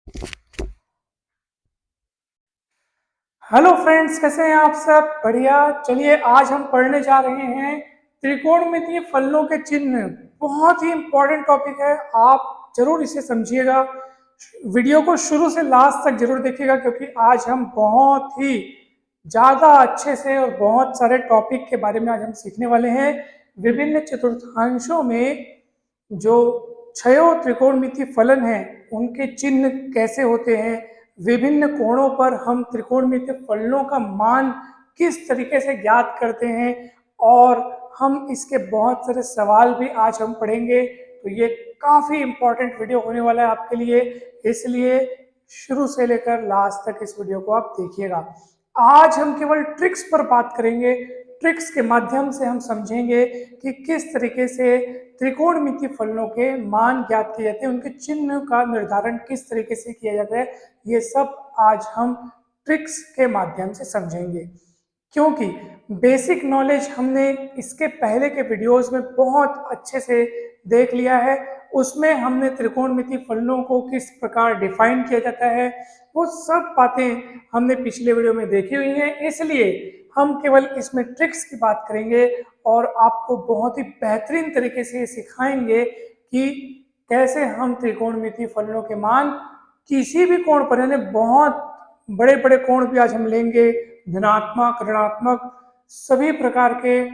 Hello friends, कैसे हैं आप सब? बढ़िया। चलिए आज हम पढ़ने जा रहे हैं त्रिकोणमितीय फलनों के चिन्ह। बहुत ही इंपॉर्टेंट टॉपिक है, आप जरूर इसे समझिएगा। वीडियो को शुरू से लास्ट तक जरूर देखिएगा क्योंकि आज हम बहुत ही ज़्यादा अच्छे से और बहुत सारे टॉपिक के बारे में आज हम सीखने वाले हैं। विभिन्न चतुर्थांशों में जो छयो त्रिकोणमितीय फलन हैं उनके चिन्ह कैसे होते हैं, विभिन्न कोणों पर हम त्रिकोणमितीय फलनों का मान किस तरीके से ज्ञात करते हैं, और हम इसके बहुत सारे सवाल भी आज हम पढ़ेंगे। तो ये काफ़ी इंपॉर्टेंट वीडियो होने वाला है आपके लिए, इसलिए शुरू से लेकर लास्ट तक इस वीडियो को आप देखिएगा। आज हम केवल ट्रिक्स पर बात करेंगे। ट्रिक्स के माध्यम से हम समझेंगे कि किस तरीके से त्रिकोणमितीय फलनों के मान ज्ञात किए जाते हैं, उनके चिन्ह का निर्धारण किस तरीके से किया जाता है। ये सब आज हम ट्रिक्स के माध्यम से समझेंगे, क्योंकि बेसिक नॉलेज हमने इसके पहले के वीडियोस में बहुत अच्छे से देख लिया है। उसमें हमने त्रिकोणमितीय फलनों को किस प्रकार डिफाइन किया जाता है, वो सब बातें हमने पिछले वीडियो में देखी हुई हैं। इसलिए हम केवल इसमें ट्रिक्स की बात करेंगे और आपको बहुत ही बेहतरीन तरीके से सिखाएंगे कि कैसे हम त्रिकोणमितीय फलनों के मान किसी भी कोण पर, यानी बहुत बड़े बड़े कोण भी आज हम लेंगे, धनात्मक ऋणात्मक सभी प्रकार के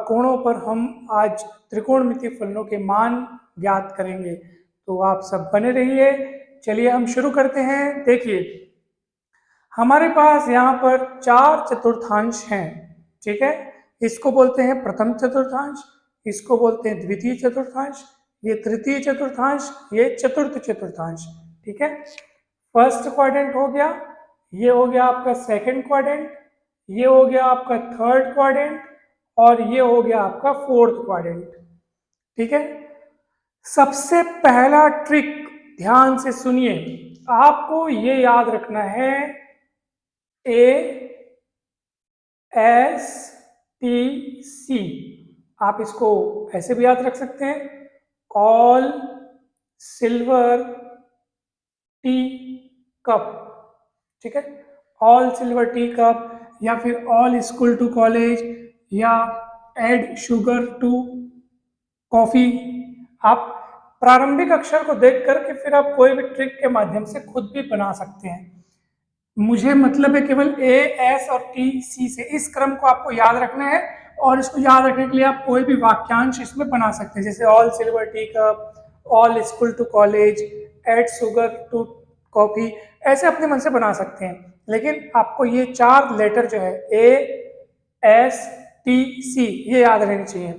कोणों पर हम आज त्रिकोणमितीय फलनों के मान ज्ञात करेंगे। तो आप सब बने रहिए। चलिए हम शुरू करते हैं। देखिए हमारे पास यहाँ पर चार चतुर्थांश हैं, ठीक है। इसको बोलते हैं प्रथम चतुर्थांश, इसको बोलते हैं द्वितीय चतुर्थांश, ये तृतीय चतुर्थांश, ये चतुर्थ चतुर्थांश, ठीक है। फर्स्ट क्वाड्रेंट हो गया, ये हो गया आपका सेकंड क्वाड्रेंट, ये हो गया आपका थर्ड क्वाड्रेंट, और ये हो गया आपका फोर्थ क्वाड्रेंट, ठीक है। सबसे पहला ट्रिक ध्यान से सुनिए, आपको ये याद रखना है ए एस टी सी। आप इसको ऐसे भी याद रख सकते हैं, ऑल सिल्वर टी कप, ठीक है। ऑल सिल्वर टी कप, या फिर ऑल स्कूल टू कॉलेज, या एड शुगर टू कॉफी। आप प्रारंभिक अक्षर को देख करके फिर आप कोई भी ट्रिक के माध्यम से खुद भी बना सकते हैं। मुझे मतलब है केवल ए एस और टी सी से, इस क्रम को आपको याद रखना है, और इसको याद रखने के लिए आप कोई भी वाक्यांश इसमें बना सकते हैं, जैसे all silver tea cup, all school to college, add sugar to coffee, ऐसे अपने मन से बना सकते हैं। लेकिन आपको ये चार लेटर जो है ए एस टी सी ये याद रहने चाहिए।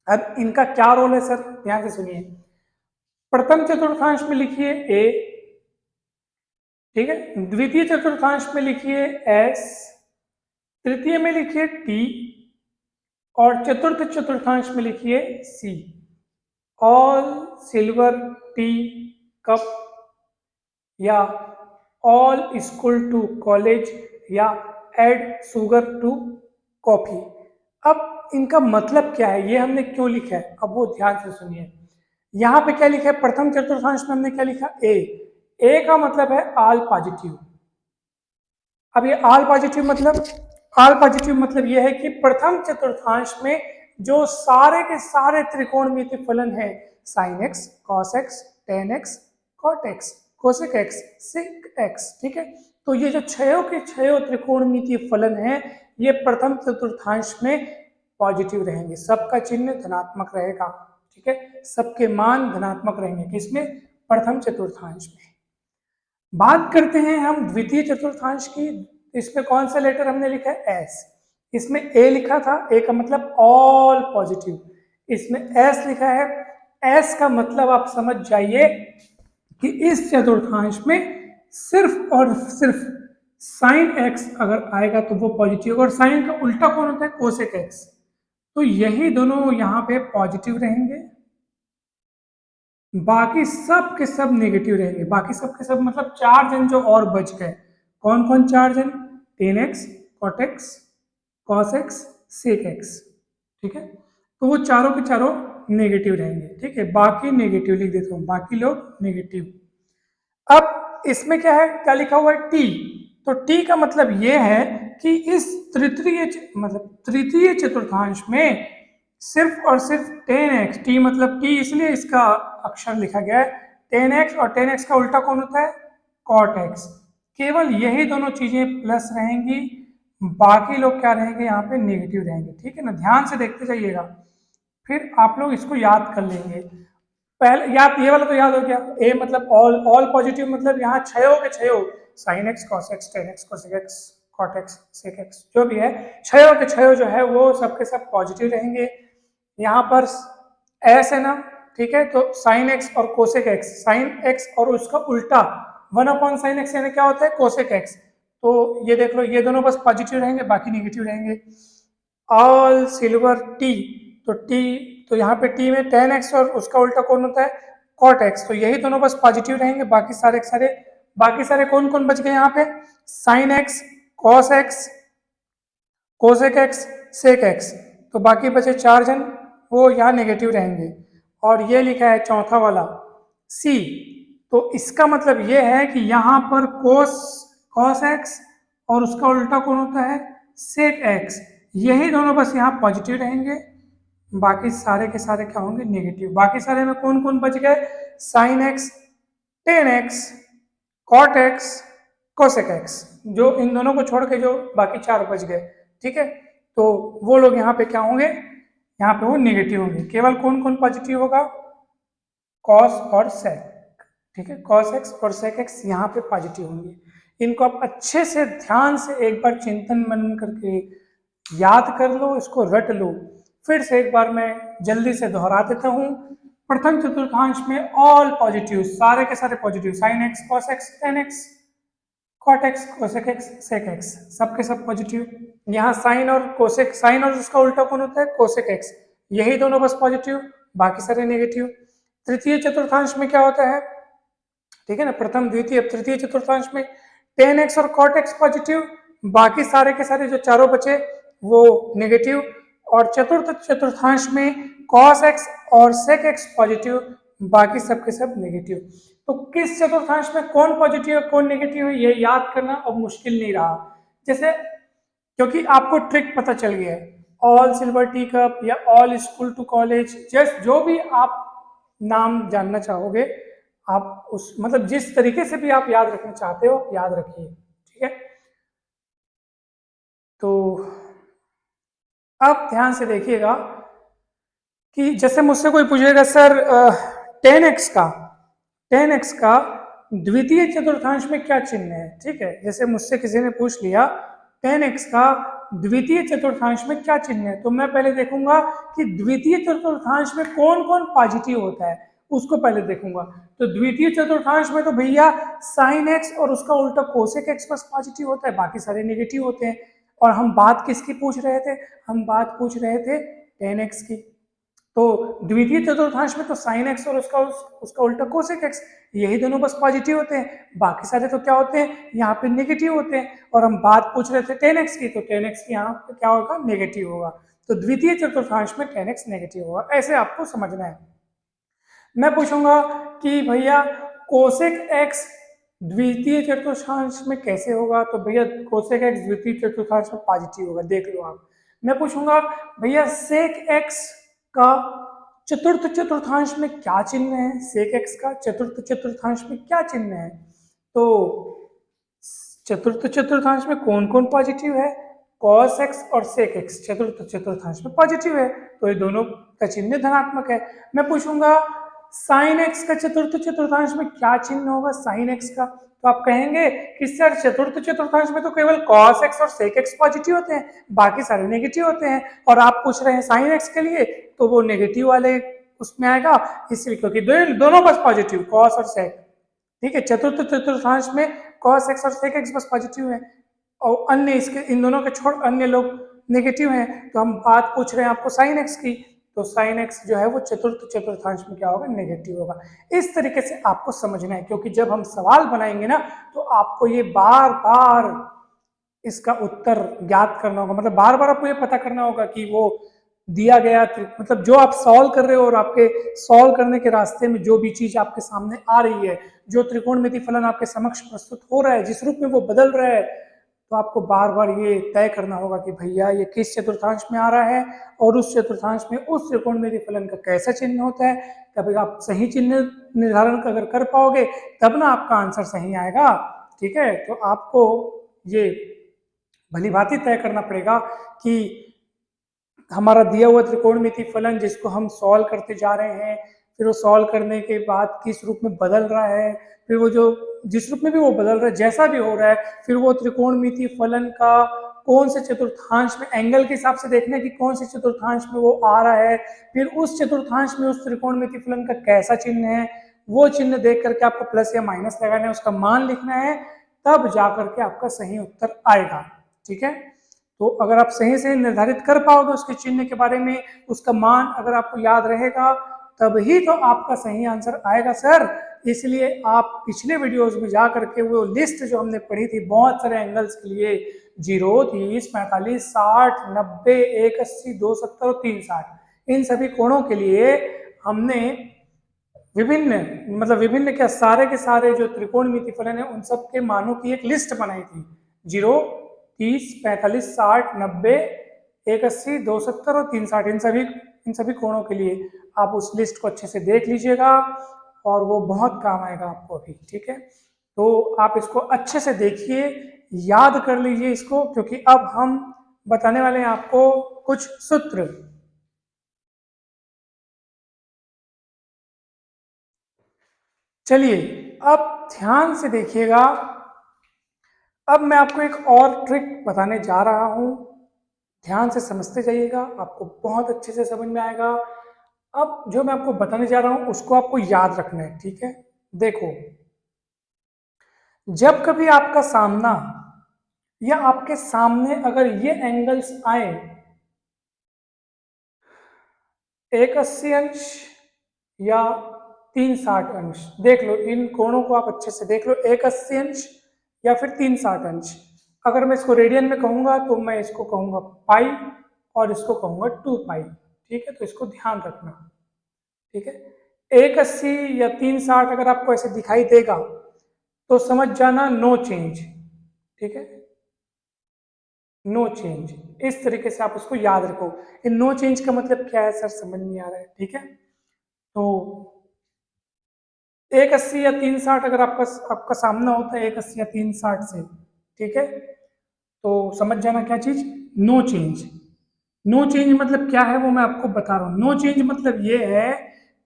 अब इनका क्या रोल है सर, ध्यान से सुनिए। प्रथम चतुर्थांश में लिखिए ए, ठीक है। द्वितीय चतुर्थांश में लिखिए एस, तृतीय में लिखिए टी, और चतुर्थ चतुर्थांश में लिखिए सी। ऑल सिल्वर टी कप, या ऑल स्कूल टू कॉलेज, या एड शुगर टू कॉफी। अब इनका मतलब क्या है, ये हमने क्यों लिखा है, अब वो ध्यान से सुनिए। यहाँ पे क्या लिखा है, प्रथम चतुर्थांश में हमने क्या लिखा, ए का मतलब है ऑल पॉजिटिव। अब ये ऑल पॉजिटिव मतलब ये है कि प्रथम चतुर्थांश में जो सारे के सारे त्रिकोणमितीय फलन है, sine x, cos x, tan x, cot x, cosec x, sec x, ठीक है। तो ये जो छयों के छयों त्रिकोणमितीय फलन है, ये प्रथम चतुर्थांश में पॉजिटिव रहेंगे, सबका चिन्ह धनात्मक रहेगा, ठीक है। सबके मान धनात्मक रहेंगे, किसमें, प्रथम चतुर्थांश में। बात करते हैं हम द्वितीय चतुर्थांश की। इसमें कौन सा लेटर हमने लिखा है, एस। इसमें ए लिखा था, ए का मतलब ऑल पॉजिटिव, इसमें एस लिखा है। एस का मतलब आप समझ जाइए कि इस चतुर्थांश में सिर्फ और सिर्फ साइन एक्स अगर आएगा तो वो पॉजिटिव, और साइन का उल्टा कौन होता है, कोसेक एक्स, तो यही दोनों यहाँ पे पॉजिटिव रहेंगे, बाकी सब के सब नेगेटिव रहेंगे। बाकी सब के सब मतलब चार जन जो और बच गए, कौन कौन चार जन, tan x, cot x, cos x, sec x, ठीक है। तो वो चारों के चारों नेगेटिव रहेंगे, ठीक है। बाकी नेगेटिव लिख देता हूं, बाकी लोग नेगेटिव। अब इसमें क्या है, क्या लिखा हुआ है, टी। तो टी का मतलब ये है कि इस तृतीय चतुर्थांश में सिर्फ और सिर्फ 10x, टी मतलब टी इसलिए इसका अक्षर लिखा गया है 10x, और 10x का उल्टा कौन होता है, cot x। केवल यही दोनों चीजें प्लस रहेंगी, बाकी लोग क्या रहेंगे, यहाँ पे नेगेटिव रहेंगे। ठीक है ना, ध्यान से देखते जाइएगा, फिर आप लोग इसको याद कर लेंगे। पहले याद, ये वाला तो याद हो गया, ए मतलब ऑल, ऑल पॉजिटिव मतलब यहाँ छयो के छयो, sine x cos x tan x cosec x cot x sec x जो भी है, छयो के छयो जो है वो सबके सब पॉजिटिव रहेंगे। यहाँ पर एस है ना, ठीक है, तो साइन एक्स और कोसेक एक्स, साइन एक्स और उसका उल्टा 1/sin x यानी क्या होता है, कोसेक एक्स। तो ये देख लो, ये दोनों बस पॉजिटिव रहेंगे, बाकी नेगेटिव रहेंगे। ऑल सिल्वर टी, तो टी, तो यहाँ पे टी में 10x और उसका उल्टा कौन होता है, cot x। तो यही दोनों बस पॉजिटिव रहेंगे, बाकी सारे कौन कौन बच गए यहाँ पे, sine x, cos x, cosec x, sec x. तो बाकी बचे 4 जन, वो यहाँ नेगेटिव रहेंगे। और ये लिखा है चौथा वाला सी, तो इसका मतलब ये है कि यहाँ पर कॉस एक्स और उसका उल्टा कौन होता है, सेक एक्स। यही दोनों बस यहाँ पॉजिटिव रहेंगे, बाकी सारे के सारे क्या होंगे, नेगेटिव। बाकी सारे में कौन कौन बच गए, sine x, tan x, cot x, cosec x, जो इन दोनों को छोड़ के जो बाकी 4 बच गए। ठीक है, तो वो लोग यहाँ पे क्या होंगे, यहाँ पे वो नेगेटिव होंगे। केवल कौन कौन पॉजिटिव होगा, कॉस और सेक। ठीक है, कॉस एक्स और सेक एक्स यहाँ पे पॉजिटिव होंगे। इनको आप अच्छे से ध्यान से एक बार चिंतन मनन करके याद कर लो, इसको रट लो। फिर से एक बार मैं जल्दी से दोहरा देता हूँ। प्रथम चतुर्थांश में ऑल पॉजिटिव, सारे के सारे positive, sine x, cos x, tan x, cot x, cosec x, sec x, सबके सब पॉजिटिव। यहाँ साइन और कोसेक, साइन और उसका उल्टा कौन होता है, कोसेक एक्स, यही दोनों बस पॉजिटिव, बाकी सारे नेगेटिव। तृतीय चतुर्थांश में क्या होता है, ठीक है ना, प्रथम द्वितीय तृतीय चतुर्थांश में 10x और cot x पॉजिटिव, बाकी सारे के सारे जो चारों बचे वो नेगेटिव। और चतुर्थ चतुर्थांश में cos x और sec x पॉजिटिव, बाकी सब के सब नेगेटिव। तो किस चतुर्थांश में कौन पॉजिटिव है कौन नेगेटिव है, ये याद करना अब मुश्किल नहीं रहा। जैसे, क्योंकि आपको ट्रिक पता चल गया है, ऑल सिल्वर टी कप या all school to college, just जो भी आप नाम जानना चाहोगे, आप उस मतलब जिस तरीके से भी आप याद रखना चाहते हो याद रखिए। ठीक है, तो अब ध्यान से देखिएगा कि जैसे मुझसे कोई पूछेगा सर 10x का द्वितीय चतुर्थांश में क्या चिन्ह है। ठीक है, जैसे मुझसे किसी ने पूछ लिया 10x का द्वितीय चतुर्थांश में क्या चिन्ह है, तो मैं पहले देखूंगा कि द्वितीय चतुर्थांश में कौन कौन पॉजिटिव होता है, उसको पहले देखूंगा। तो द्वितीय चतुर्थांश में तो भैया साइन एक्स और उसका उल्टा कोसेक एक्स बस पॉजिटिव होता है, बाकी सारे नेगेटिव होते हैं। और हम बात किसकी पूछ रहे थे, हम बात पूछ रहे थे 10x की। तो द्वितीय चतुर्थांश में तो साइन एक्स और उसका उल्टा कोसेक एक्स, यही दोनों बस पॉजिटिव होते हैं, बाकी सारे तो क्या होते हैं, यहाँ पे नेगेटिव होते हैं। और हम बात पूछ रहे थे 10x की, तो 10x की यहाँ पे क्या होगा, नेगेटिव होगा। तो द्वितीय चतुर्थांश में 10x नेगेटिव होगा, ऐसे आपको समझना है। मैं पूछूंगा कि भैया कोसेक एक्स द्वितीय चतुर्थांश में कैसे होगा, तो भैया कोसेक एक्स द्वितीय चतुर्थांश में पॉजिटिव होगा, देख लो आप। मैं पूछूंगा भैया सेक एक्स का चतुर्थ चतुर्थांश में क्या चिन्ह है, सेक एक्स का चतुर्थ चतुर्थांश में क्या चिन्ह है, तो चतुर्थ चतुर्थांश में कौन कौन पॉजिटिव है, कॉस एक्स और सेक एक्स चतुर्थ चतुर्थांश में पॉजिटिव है, तो ये दोनों का चिन्ह धनात्मक है। मैं पूछूंगा साइन एक्स का चतुर्थ चतुर्थांश में क्या चिन्ह होगा, साइन एक्स का, तो आप कहेंगे कि सर चतुर्थ चतुर्थांश में तो केवल कॉस एक्स और सेक एक्स पॉजिटिव होते हैं, बाकी सारे नेगेटिव होते हैं। और आप पूछ रहे हैं साइन एक्स के लिए, तो वो नेगेटिव वाले उसमें आएगा, इसलिए क्योंकि दोनों बस पॉजिटिव कॉस और सेक। ठीक है, चतुर्थ चतुर्थांश में कॉस एक्स और सेक एक्स बस पॉजिटिव है, और अन्य इसके इन दोनों के छोड़ अन्य लोग नेगेटिव हैं। तो हम बात पूछ रहे हैं आपको साइन एक्स की, तो साइन एक्स जो है वो चतुर्थ चतुर्थांश में क्या होगा, नेगेटिव होगा। इस तरीके से आपको समझना है, क्योंकि जब हम सवाल बनाएंगे ना, तो आपको ये बार बार इसका उत्तर ज्ञात करना होगा, मतलब बार बार आपको ये पता करना होगा कि वो दिया गया मतलब जो आप सॉल्व कर रहे हो और आपके सॉल्व करने के रास्ते में जो भी चीज आपके सामने आ रही है, जो त्रिकोणमिति फलन आपके समक्ष प्रस्तुत हो रहा है, जिस रूप में वो बदल रहा है, तो आपको बार बार ये तय करना होगा कि भैया ये किस चतुर्थांश में आ रहा है और उस चतुर्थांश में उस त्रिकोणमिति फलन का कैसा चिन्ह होता है। तब आप सही चिन्ह निर्धारण अगर कर पाओगे तब ना आपका आंसर सही आएगा। ठीक है, तो आपको ये भली भांति तय करना पड़ेगा कि हमारा दिया हुआ त्रिकोणमिति फलन जिसको हम सॉल्व करते जा रहे हैं, फिर वो सॉल्व करने के बाद किस रूप में बदल रहा है, फिर वो जो जिस रूप में भी वो बदल रहा है, जैसा भी हो रहा है, फिर वो त्रिकोणमिति फलन का कौन से चतुर्थांश में एंगल के हिसाब से देखना है कि कौन से चतुर्थांश में वो आ रहा है, फिर उस चतुर्थांश में उस त्रिकोणमिति फलन का कैसा चिन्ह है, वो चिन्ह देख करके आपको प्लस या माइनस लगाना है, उसका मान लिखना है, तब जाकर के आपका सही उत्तर आएगा। ठीक है, तो अगर आप सही से निर्धारित कर पाओगे उसके चिन्ह के बारे में, उसका मान अगर आपको याद रहेगा, तभी तो आपका सही आंसर आएगा सर। इसलिए आप पिछले वीडियोस में जा करके वो लिस्ट जो हमने पढ़ी थी बहुत सारे एंगल्स के लिए, 0, 30, 45, 60, 90, 180, 270 और 360, इन सभी कोणों के लिए हमने विभिन्न क्या सारे के सारे जो त्रिकोणमिति फलन है उन सब के मानों की एक लिस्ट बनाई थी। 0, 30, 45, 60, 90, 180, 270 और 360, इन सभी कोणों के लिए आप उस लिस्ट को अच्छे से देख लीजिएगा और वो बहुत काम आएगा आपको अभी। ठीक है, तो आप इसको अच्छे से देखिए, याद कर लीजिए इसको, क्योंकि अब हम बताने वाले हैं आपको कुछ सूत्र। चलिए अब ध्यान से देखिएगा, अब मैं आपको एक और ट्रिक बताने जा रहा हूं, ध्यान से समझते जाइएगा, आपको बहुत अच्छे से समझ में आएगा। अब जो मैं आपको बताने जा रहा हूं उसको आपको याद रखना है। ठीक है, देखो, जब कभी आपका सामना या आपके सामने अगर ये एंगल्स आए 180 अंश या 360 अंश, देख लो इन कोणों को आप अच्छे से देख लो, 180 अंश या फिर 360 अंश। अगर मैं इसको रेडियन में कहूंगा तो मैं इसको कहूंगा पाई और इसको कहूंगा 2 पाई। ठीक है, तो इसको ध्यान रखना। ठीक है, 180 या 360 अगर आपको ऐसे दिखाई देगा तो समझ जाना नो चेंज। ठीक है, नो चेंज, इस तरीके से आप उसको याद रखो। इन नो चेंज का मतलब क्या है सर, समझ नहीं आ रहा है। ठीक है, तो 180 या 360 अगर आपका सामना होता है 180 या 360 से, ठीक है, तो समझ जाना क्या चीज, नो चेंज। नो चेंज मतलब क्या है वो मैं आपको बता रहा हूँ। नो चेंज मतलब ये है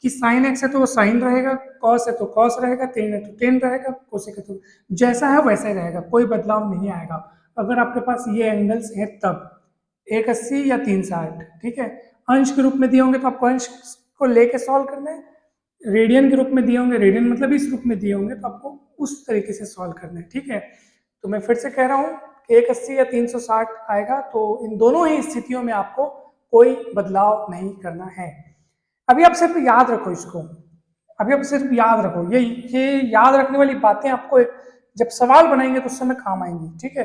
कि साइन एक्स है तो वो साइन रहेगा, कॉस है तो कॉस रहेगा, टेन है तो टेन रहेगा, कोसेक है तो जैसा है वैसा ही रहेगा, कोई बदलाव नहीं आएगा। अगर आपके पास ये एंगल्स है तब 180 या 360, ठीक है, अंश के रूप में दिए होंगे तो आपको अंश को लेके सॉल्व करना है, रेडियन के रूप में दिए होंगे, रेडियन मतलब इस रूप में दिए होंगे तो आपको उस तरीके से सॉल्व करना है। ठीक है, तो मैं फिर से कह रहा हूँ कि 180 या 360 आएगा, तो इन दोनों ही स्थितियों में आपको कोई बदलाव नहीं करना है। अभी आप सिर्फ याद रखो इसको, अभी आप सिर्फ याद रखो, ये याद रखने वाली बातें आपको जब सवाल बनाएंगे तो उस समय काम आएंगी। ठीक है,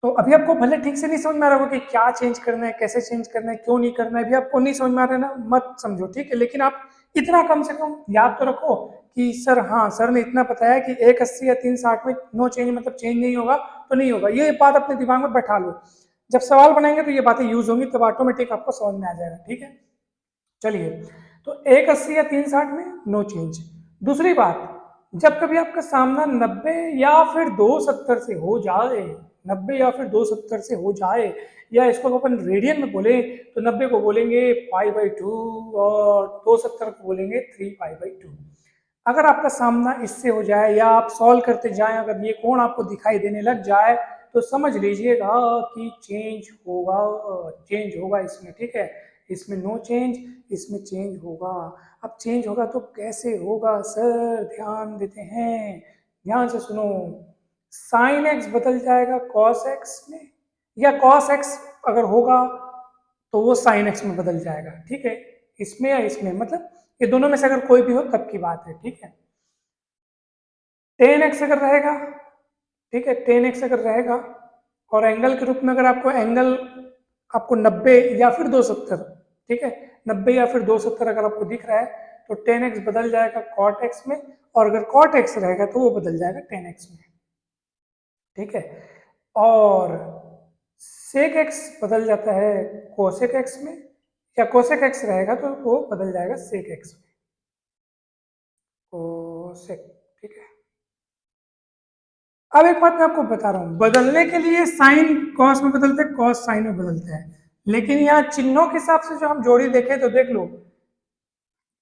तो अभी आपको भले ठीक से नहीं समझ में आ रहा होगा कि क्या चेंज करना है, कैसे चेंज करना है, क्यों नहीं करना है, अभी आपको नहीं समझ में आ रहा है ना, मत समझो। ठीक है, लेकिन आप इतना कम से कम याद तो रखो कि सर हाँ सर ने इतना बताया कि 180 या 360 में नो चेंज मतलब चेंज नहीं होगा तो नहीं होगा, ये बात अपने दिमाग में बैठा लो। जब सवाल बनाएंगे तो ये बातें यूज होंगी, तब ऑटोमेटिक आपको समझ में आ जाएगा। ठीक है, चलिए, तो 180 या 360 में नो चेंज। दूसरी बात, जब कभी आपका सामना 90 या फिर 270 से हो जाए, 90 या फिर 270 से हो जाए, या इसको अपन रेडियन में बोले तो 90 को बोलेंगे π/2 और 270 को बोलेंगे 3π/2। अगर आपका सामना इससे हो जाए या आप सॉल्व करते जाएं, अगर ये कोण आपको दिखाई देने लग जाए तो समझ लीजिएगा कि चेंज होगा इसमें। ठीक है, इसमें नो चेंज, इसमें चेंज होगा। अब चेंज होगा तो कैसे होगा सर, ध्यान देते हैं, ध्यान से सुनो। साइन एक्स बदल जाएगा कॉस एक्स में, या कॉस एक्स अगर होगा तो वो साइन एक्स में बदल जाएगा। ठीक है, इसमें या इसमें, मतलब ये दोनों में से अगर कोई भी हो तब की बात है। ठीक है, टेन एक्स अगर रहेगा, ठीक है, टेन एक्स अगर रहेगा और एंगल के रूप में अगर आपको एंगल आपको 90 या फिर 270, ठीक है, 90 या फिर 270 अगर आपको दिख रहा है तो tan x बदल जाएगा cot x में, और अगर cot x रहेगा तो वो बदल जाएगा tan x में, ठीक है। और sec x बदल जाता है cosec x में, या cosec x रहेगा तो वो बदल जाएगा sec x में, cosec, ठीक है। अब एक बात मैं आपको बता रहा हूं, बदलने के लिए साइन कॉस में बदलते हैं, कॉस साइन में बदलते हैं, लेकिन यहाँ चिन्हों के हिसाब से जो हम जोड़ी देखें तो देख लो,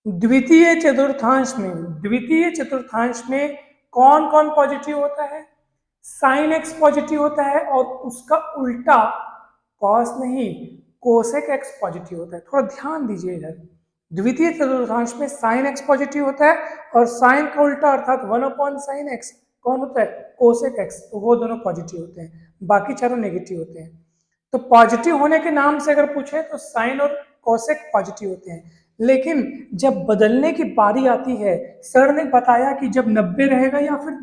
द्वितीय चतुर्थांश में कौन कौन पॉजिटिव होता है, साइन एक्स पॉजिटिव होता है, और उसका उल्टा कॉस नहीं कोसेक एक्स पॉजिटिव होता है। थोड़ा ध्यान दीजिए इधर, द्वितीय चतुर्थांश में साइन एक्स पॉजिटिव होता है, और साइन का उल्टा अर्थात 1/sin x कौन होता है, कोसेक एक्स, तो वो दोनों पॉजिटिव होते हैं, बाकी चारों नेगेटिव होते हैं। तो पॉजिटिव होने के नाम से अगर पूछे तो साइन और कोसेक पॉजिटिव होते हैं, लेकिन जब बदलने की बारी आती है, सर ने बताया कि जब 90 रहेगा या फिर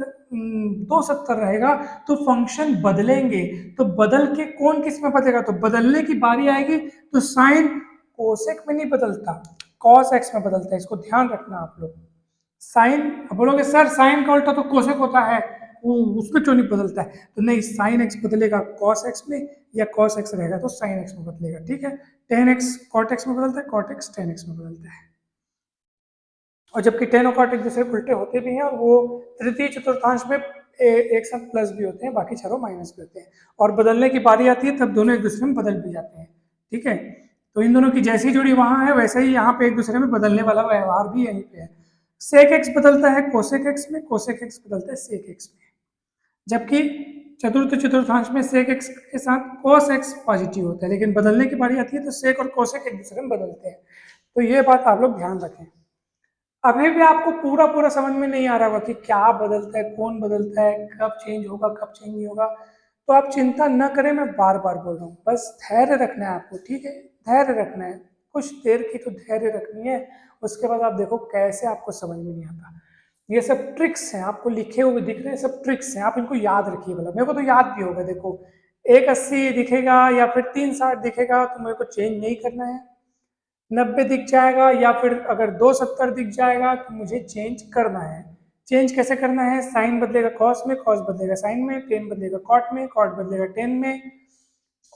270 रहेगा तो फंक्शन बदलेंगे, तो बदल के कौन किस में बदलेगा, तो बदलने की बारी आएगी तो साइन कोसेक में नहीं बदलता, कॉस एक्स में बदलता है, इसको ध्यान रखना आप लोग। साइन, बोलोगे सर साइन का उल्टा तो कोसेक होता है, वो उसमें क्यों नहीं बदलता है, तो नहीं, साइन एक्स बदलेगा कॉस एक्स में, या कॉस एक्स रहेगा तो साइन एक्स में बदलेगा, ठीक है। टेन एक्स कॉट एक्स में बदलता है, कॉट एक्स टेन एक्स में बदलता है, और जबकि टेन और कॉट एक दूसरे उल्टे होते भी हैं, और वो तृतीय चतुर्थांश में एक साथ प्लस भी होते हैं, बाकी चारों माइनस भी होते हैं, और बदलने की बारी आती है तब दोनों एक दूसरे में बदल भी जाते हैं, ठीक है। तो इन दोनों की जैसी जोड़ी वहां है वैसे ही यहाँ पे एक दूसरे में बदलने वाला व्यवहार भी यहीं पे है। सेक एक्स बदलता है कोसेक एक्स में, कोसेक एक्स बदलता है सेक एक्स में, जबकि चतुर्थांश में सेक एक्स के साथ कोस एक्स पॉजिटिव होता है, लेकिन बदलने की बारी आती है तो सेक और कोसेक एक दूसरे में बदलते हैं। तो ये बात आप लोग ध्यान रखें। अभी भी आपको पूरा पूरा समझ में नहीं आ रहा होगा कि क्या बदलता है, कौन बदलता है, कब चेंज होगा, कब चेंज नहीं होगा, तो आप चिंता न करें, मैं बार बार बोल रहा हूँ, बस धैर्य रखना है आपको, ठीक है, धैर्य रखना है, कुछ देर की तो धैर्य रखनी है, उसके बाद आप देखो कैसे आपको समझ में नहीं आता। ये सब ट्रिक्स हैं, आपको लिखे हुए दिख रहे हैं, सब ट्रिक्स हैं, आप इनको याद रखिए। मतलब मेरे को तो याद भी होगा, देखो 180 दिखेगा या फिर 360 दिखेगा तो मेरे को चेंज नहीं करना है, 90 दिख जाएगा या फिर अगर 270 दिख जाएगा तो मुझे चेंज करना है। चेंज कैसे करना है, साइन बदलेगा कॉस में, कॉस बदलेगा साइन में, टेन बदलेगा कॉट में, कॉट बदलेगा टेन में,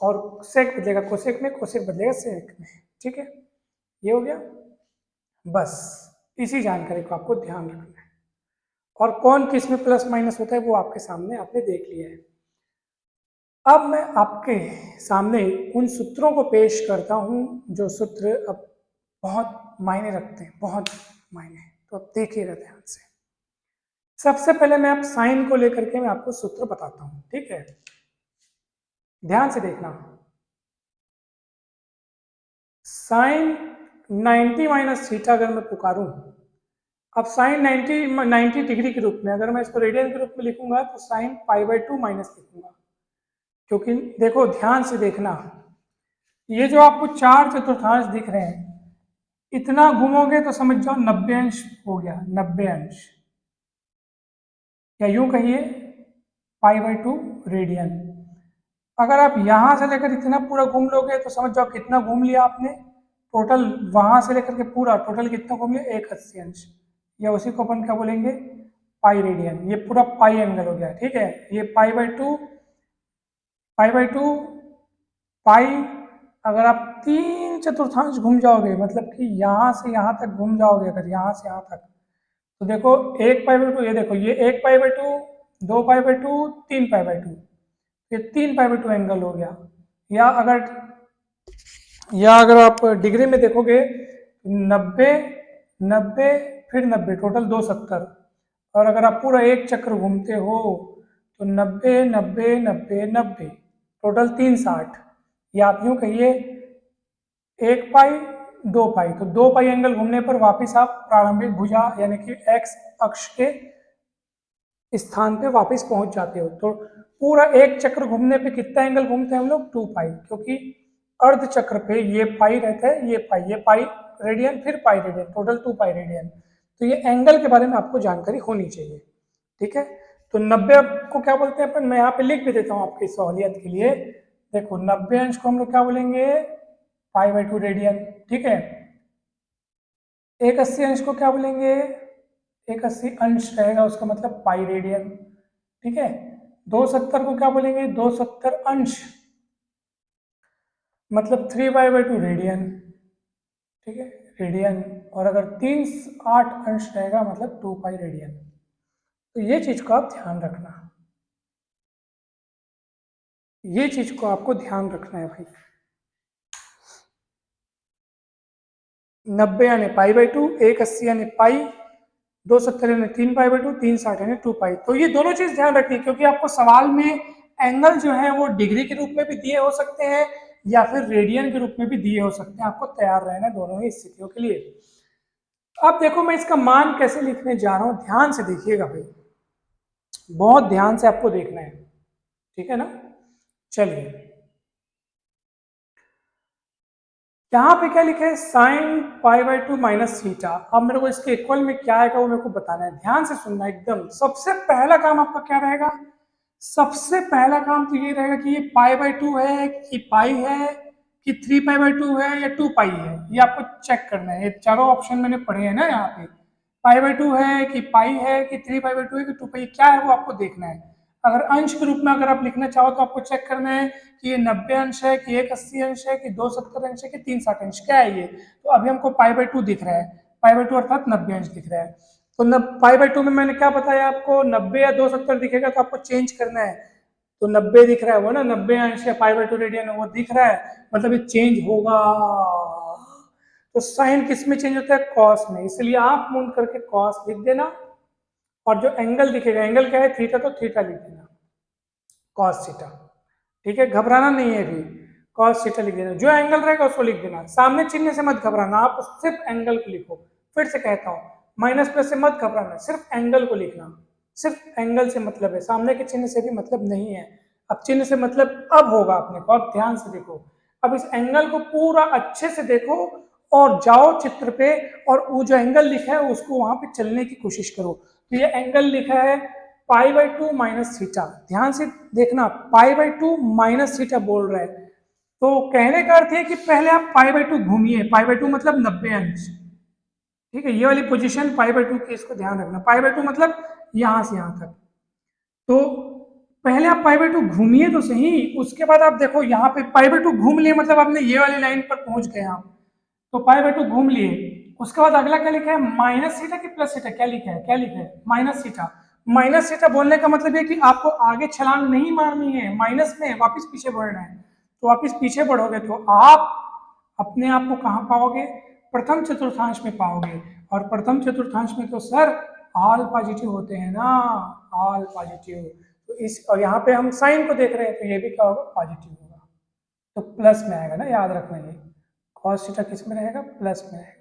और सेक बदलेगा कोसेक में, कोसेक बदलेगा सेक में, ठीक है, ये हो गया। बस इसी जानकारी को आपको ध्यान रखना है, और कौन किस में प्लस माइनस होता है वो आपके सामने आपने देख लिया है। अब मैं आपके सामने उन सूत्रों को पेश करता हूं जो सूत्र अब बहुत मायने रखते हैं, बहुत मायने, तो अब देखिएगा ध्यान से। सबसे पहले मैं आप साइन को लेकर के मैं आपको सूत्र बताता हूं, ठीक है, ध्यान से देखना। साइन 90 माइनस थीटा अगर मैं पुकारूं, अब साइन 90 डिग्री के रूप में, अगर मैं इसको रेडियन के रूप में लिखूंगा तो साइन π/2 माइनस लिखूंगा, क्योंकि देखो ध्यान से देखना, ये जो आपको चार चतुर्थांश दिख रहे हैं, इतना घूमोगे तो समझ जाओ 90 अंश हो गया, 90 अंश, या यूं कहिए π/2 रेडियन। अगर आप यहां से लेकर इतना पूरा घूम लोगे तो समझ जाओ कितना घूम लिया आपने, टोटल वहां से लेकर के पूरा टोटल कितना घूम लिया, 1/80 अंश, या उसी को अपन क्या बोलेंगे, पाई रेडियन। ये पूरा पाई एंगल हो गया, ठीक है, ये π/2 पाई, अगर आप 3 चतुर्थांश घूम जाओगे, मतलब कि यहाँ से यहाँ तक घूम जाओगे, अगर यहाँ से यहाँ तक, तो देखो 1π/2, ये देखो ये 1π/2, 2π/2, 3π/2, ये 3π/2 एंगल हो गया। या अगर आप डिग्री में देखोगे 90, 90 फिर 90, टोटल 270, और अगर आप पूरा एक चक्र घूमते हो तो 90, 90, 90, 90, टोटल 360, या आप यूं कहिए 1π 2π, तो 2π एंगल घूमने पर वापस आप प्रारंभिक भुजा यानी कि एक्स अक्ष के स्थान पे वापस पहुंच जाते हो। तो पूरा एक चक्र घूमने पे कितना एंगल घूमते हैं हम लोग, 2π, क्योंकि अर्ध चक्र पे ये पाई रहता है, ये पाई रेडियन, फिर पाई रेडियन, टोटल 2π रेडियन। तो ये एंगल के बारे में आपको जानकारी होनी चाहिए, ठीक है। तो 90 को क्या बोलते हैं अपन, मैं यहाँ पे लिख भी देता हूँ आपकी सहूलियत के लिए, देखो 90 अंश को हम लोग क्या बोलेंगे, π/2 रेडियन, ठीक है। 180 अंश को क्या बोलेंगे, 180 अंश रहेगा उसका मतलब पाई रेडियन, ठीक है। 270 को क्या बोलेंगे, 270 अंश, मतलब 3π/2 रेडियन, ठीक है, रेडियन। और अगर 3/8 अंश रहेगा मतलब 2 पाई रेडियन। तो ये चीज को आप ध्यान रखना, ये चीज को आपको ध्यान रखना है भाई। 90 यानी π/2, 180 यानी पाई, 270 यानी 3π/2, 360 यानी 2 पाई। तो ये दोनों चीज ध्यान रखनी है, क्योंकि आपको सवाल में एंगल जो है वो डिग्री के रूप में भी दिए हो सकते हैं या फिर रेडियन के रूप में भी दिए हो सकते हैं। आपको तैयार रहना है दोनों ही स्थितियों के लिए। अब देखो मैं इसका मान कैसे लिखने जा रहा हूं, ध्यान से देखिएगा भाई, बहुत ध्यान से आपको देखना है, ठीक है ना। चलिए यहाँ पे क्या लिखा है, साइन π/2 माइनस थीटा। अब मेरे को इसके इक्वल में क्या आएगा वो मेरे को बताना है, ध्यान से सुनना एकदम। सबसे पहला काम आपका क्या रहेगा, सबसे पहला काम तो ये रहेगा कि ये π/2 है कि पाई है कि 3π/2 है या 2 पाई है, ये आपको चेक करना है। ये चारों ऑप्शन मैंने पढ़े हैं ना यहाँ पे, π/2 है कि पाई है कि 3π/2 है कि 2 पाई, क्या है वो आपको देखना है। अगर अंश के रूप में अगर आप लिखना चाहो तो आपको चेक करना है कि ये 90 अंश है कि 180 अंश है कि 270 अंश है कि 360 अंश, क्या है ये। तो अभी हमको π/2 दिख रहा है, π/2 अर्थात 90 अंश दिख रहा है। तो π/2 में मैंने क्या बताया आपको, 90 या 270 दिखेगा तो आपको चेंज करना है। तो 90 दिख रहा है वो ना, 90 अंश या π/2 रेडियन वो दिख रहा है, मतलब ये चेंज होगा। तो साइन किस में चेंज होता है, कॉस में, इसलिए आप मूंद करके कॉस लिख देना। और जो एंगल दिखेगा, एंगल क्या है, थीटा, तो थीटा लिख देना, कॉस थीटा, ठीक है। घबराना नहीं है अभी, कॉस थीटा लिख देना, जो एंगल रहेगा उसको लिख देना। सामने चिन्ह से मत घबराना, आप सिर्फ एंगल को लिखो। फिर से कहता हूँ, माइनस प्लस से मत घबराना, सिर्फ एंगल को लिखना, सिर्फ एंगल से मतलब है, सामने के चिन्ह से भी मतलब नहीं है। अब चिन्ह से मतलब अब होगा अपने को, अब ध्यान से देखो। अब इस एंगल को पूरा अच्छे से देखो और जाओ चित्र पे, और वो जो एंगल लिखा है उसको वहां पे चलने की कोशिश करो। तो ये एंगल लिखा है π/2 माइनस थीटा, ध्यान से देखना, π/2 माइनस थीटा बोल रहा है। तो कहने का अर्थ है कि पहले आप π/2 घूमिए, π/2 मतलब 90 अंश, ठीक है। ये वाली पोजीशन π/2 की, इसको ध्यान रखना, π/2 मतलब यहां से यहां तक। तो पहले आप π/2 घूमिए तो सही, उसके बाद आप देखो यहाँ पे π/2 घूम लिए, मतलब आपने ये वाली लाइन पर पहुंच गए आप। तो π/2 घूम लिए, उसके बाद अगला क्या लिखा है, माइनस थीटा कि प्लस थीटा, क्या लिखा है, क्या लिखा है, माइनस थीटा। माइनस थीटा बोलने का मतलब है कि आपको आगे छलांग नहीं मारनी है, माइनस में वापस पीछे बढ़ना है। तो वापस पीछे बढ़ोगे तो आप अपने आप को कहाँ पाओगे, प्रथम चतुर्थांश में पाओगे। और प्रथम चतुर्थांश में तो सर ऑल पॉजिटिव होते हैं ना, ऑल पॉजिटिव। तो इस, और यहाँ पे हम साइन को देख रहे हैं तो ये भी क्या होगा, पॉजिटिव होगा, तो प्लस में आएगा ना, याद रखना। ये कॉस थीटा किस में रहेगा, प्लस में रहेगा।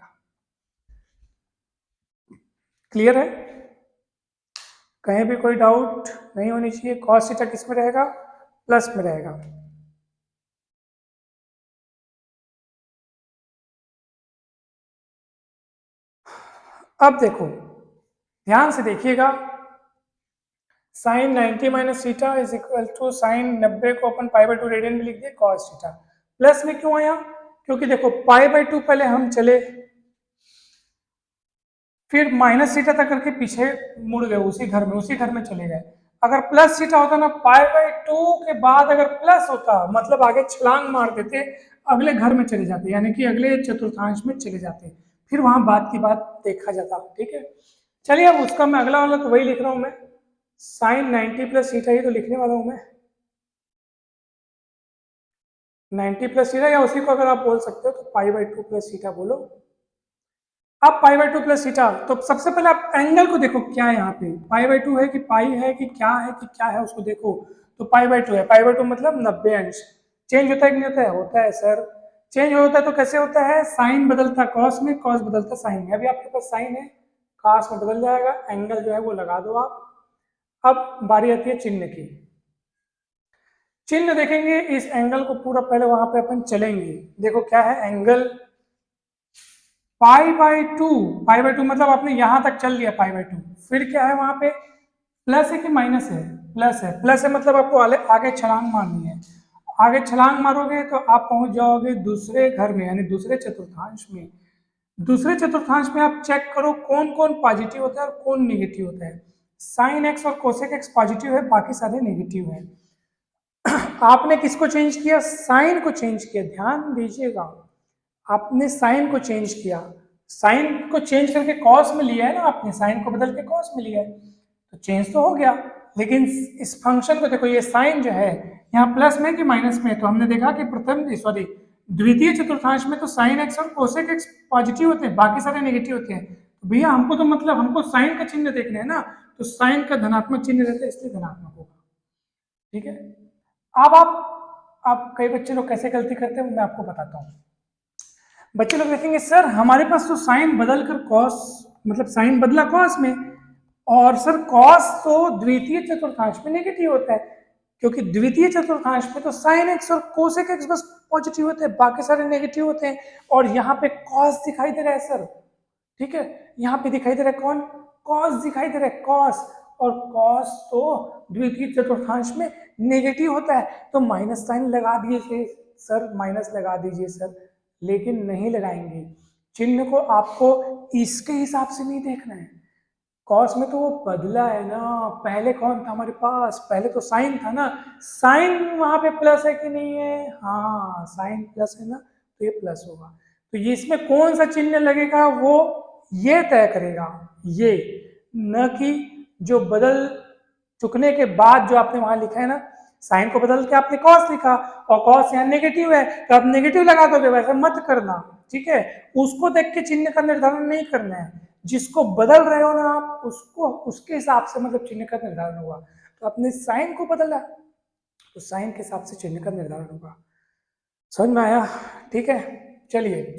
क्लियर है, कहीं भी कोई डाउट नहीं होनी चाहिए। कॉस थीटा किस में रहेगा, प्लस में रहेगा। अब देखो ध्यान से देखिएगा, sine 90 minus theta is equal to sine 90 को अपन π/2 रेडियन में लिख दिए कॉस थीटा। प्लस में क्यों आया, क्योंकि देखो π/2 पहले हम चले, फिर माइनस थीटा तक करके पीछे मुड़ गए, उसी घर में चले गए। अगर प्लस थीटा होता ना, π/2 के बाद अगर प्लस होता, मतलब आगे छलांग मार देते, अगले घर में चले जाते, यानी कि अगले चतुर्थांश में चले जाते, फिर वहां बात की बात देखा जाता, ठीक है। चलिए अब उसका मैं अगला वाला तो वही लिख रहा हूं मैं, साइन 90 प्लस थीटा ही तो लिखने वाला हूं मैं, 90 प्लस थीटा, या उसी को अगर आप बोल सकते हो तो π/2 प्लस थीटा बोलो। अब π/2 प्लस थीटा, तो सबसे पहले आप एंगल को देखो क्या है यहाँ पे, π/2 है कि पाई है कि क्या है, कि क्या है उसको देखो। तो π/2 है, π/2 मतलब 90 अंश। चेंज होता है कि नहीं होता है, होता है सर। चेंज होता है तो कैसे होता है, साइन बदलता कॉस में, कॉस बदलता साइन में। अभी आपके पास साइन है, कॉस में बदल जाएगा, एंगल जो है वो लगा दो आप। अब बारी आती है चिन्ह की, चिन्ह देखेंगे इस एंगल को पूरा, पहले वहां पे अपन चलेंगे। देखो क्या है एंगल, π/2, π/2 मतलब आपने यहां तक चल लिया π/2, फिर क्या है वहां पे, प्लस है कि माइनस है, प्लस है, प्लस है मतलब आपको आगे छलांग मारनी है। आगे छलांग मारोगे तो आप पहुंच जाओगे दूसरे घर में, यानी दूसरे चतुर्थांश में। दूसरे चतुर्थांश में आप चेक करो कौन कौन पॉजिटिव होता है और कौन नेगेटिव होता है। साइन एक्स और कोसेक एक्स पॉजिटिव है, बाकी सारे नेगेटिव है। आपने किसको चेंज किया? साइन को चेंज किया। ध्यान दीजिएगा, आपने साइन को चेंज किया। साइन को चेंज करके कॉस में लिया है ना आपने, साइन को बदल के कॉस में लिया है, तो चेंज तो हो गया। लेकिन इस फंक्शन को देखो, ये साइन जो है यहाँ प्लस में कि माइनस में, तो हमने देखा कि प्रथम सॉरी द्वितीय चतुर्थांश में तो साइन एक्स और कोसेक एक्स पॉजिटिव होते हैं, बाकी सारे नेगेटिव होते हैं। तो भैया हमको तो मतलब हमको साइन का चिन्ह देखना है ना, तो साइन का धनात्मक चिन्ह रहता है, इसलिए धनात्मक होगा। ठीक है। अब आप कई बच्चे लोग कैसे गलती करते हैं मैं आपको बताता हूँ। बच्चे लोग देखेंगे सर हमारे पास तो साइन बदल कर कॉस, मतलब साइन बदला कॉस में, और सर कॉस तो द्वितीय चतुर्थांश में नेगेटिव होता है, क्योंकि द्वितीय चतुर्थांश में तो साइन एक्स और कोसेक एक्स बस पॉजिटिव होते हैं, बाकी सारे नेगेटिव होते हैं। और यहाँ पे कॉस दिखाई दे रहा है सर, ठीक है, यहाँ पे दिखाई दे रहा है कौन? कॉस दिखाई दे रहा है, कॉस। और कॉस तो द्वितीय चतुर्थांश में नेगेटिव होता है, तो माइनस साइन लगा दीजिए सर, माइनस लगा दीजिए सर। लेकिन नहीं लगाएंगे, चिन्ह को आपको इसके हिसाब से नहीं देखना है। कॉस में तो वो बदला है ना, पहले कौन था हमारे पास? पहले तो साइन था ना, साइन वहां पे प्लस है कि नहीं है? हाँ साइन प्लस है ना, तो ये प्लस होगा। तो ये इसमें कौन सा चिन्ह लगेगा वो ये तय करेगा, ये, न कि जो बदल चुकने के बाद जो आपने वहां लिखा है ना, साइन को बदल के आपने कॉस लिखा और कॉस यहाँ नेगेटिव है, तो आप नेगेटिव लगा दोगे, वैसे मत करना। ठीक है, उसको देख के चिन्ह का निर्धारण नहीं करना है, जिसको बदल रहे हो ना आप उसको, उसके हिसाब से मतलब चिन्ह का निर्धारण होगा। तो आपने साइन को बदला तो साइन के हिसाब से चिन्ह का निर्धारण होगा। समझ में आया? ठीक है, चलिए